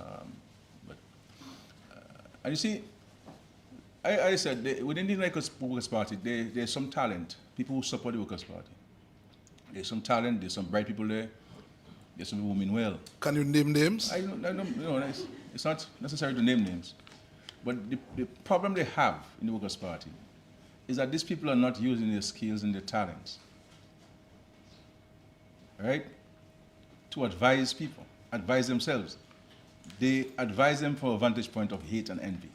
Speaker 2: And you see, I said, within the Workers' Party, there's some talent, people who support the Workers' Party. There's some talent, there's some bright people there, there's some people who mean well.
Speaker 4: Can you name names?
Speaker 2: I don't it's not necessary to name names. But the problem they have in the Workers' Party is that these people are not using their skills and their talents, right, to advise people, advise themselves. They advise them from a vantage point of hate and envy.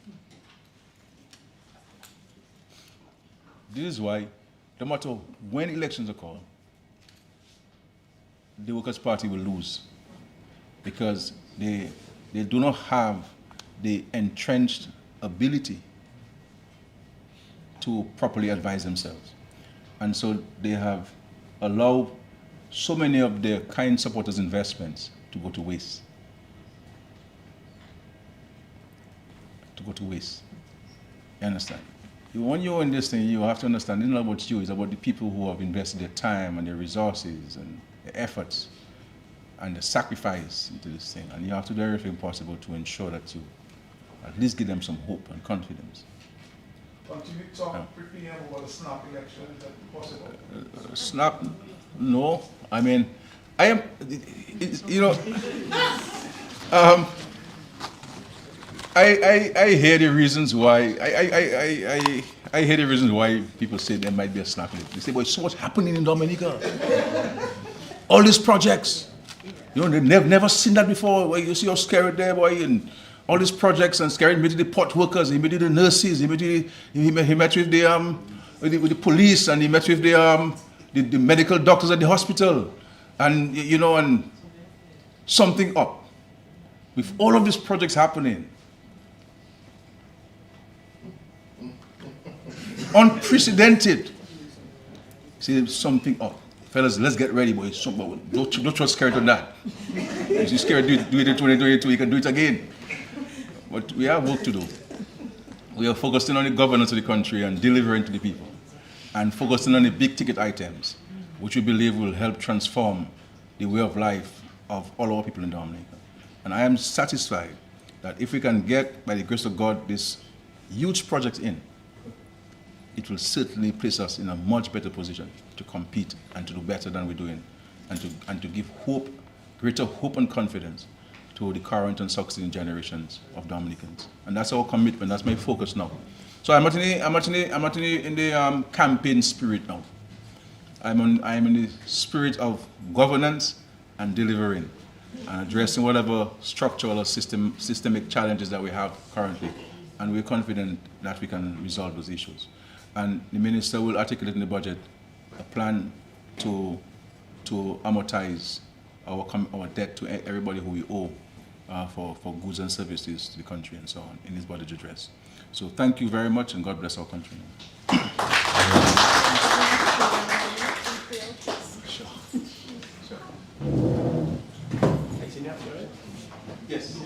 Speaker 2: This is why, no matter when elections are called, the Workers' Party will lose, because they do not have the entrenched ability to properly advise themselves. And so they have allowed so many of their kind supporters' investments to go to waste. You understand? When you're in this thing, you have to understand, it's not about you, it's about the people who have invested their time and their resources and their efforts and the sacrifice into this thing. And you have to do everything possible to ensure that you at least give them some hope and confidence.
Speaker 5: Continue to talk briefly about the snap election, is that possible?
Speaker 2: Snap? No. I mean, I am, I hear the reasons why, I hear the reasons why people say there might be a snap election. They say, but so what's happening in Dominica? All these projects, they've never seen that before. Where you see your Skerrit there, boy, and all these projects, and Skerrit met the port workers, he met the nurses, he met with the police, and he met with the medical doctors at the hospital, and and something up. With all of these projects happening, unprecedented. See, something up. Fellas, let's get ready, boys. Don't trust Skerrit on that. You see Skerrit do it in 2022, he can do it again. But we have work to do. We are focusing on the governance of the country and delivering to the people, and focusing on the big ticket items, which we believe will help transform the way of life of all our people in Dominica. And I am satisfied that if we can get, by the grace of God, this huge project in, it will certainly place us in a much better position to compete and to do better than we're doing, and to give hope, greater hope and confidence to the current and succeeding generations of Dominicans. And that's our commitment, that's my focus now. So I'm not in the campaign spirit now. I'm in the spirit of governance and delivering. and addressing whatever structural or systemic challenges that we have currently. And we're confident that we can resolve those issues. And the minister will articulate in the budget a plan to amortize our debt to everybody who we owe for goods and services to the country and so on in his budget address. So thank you very much, and God bless our country. Yes.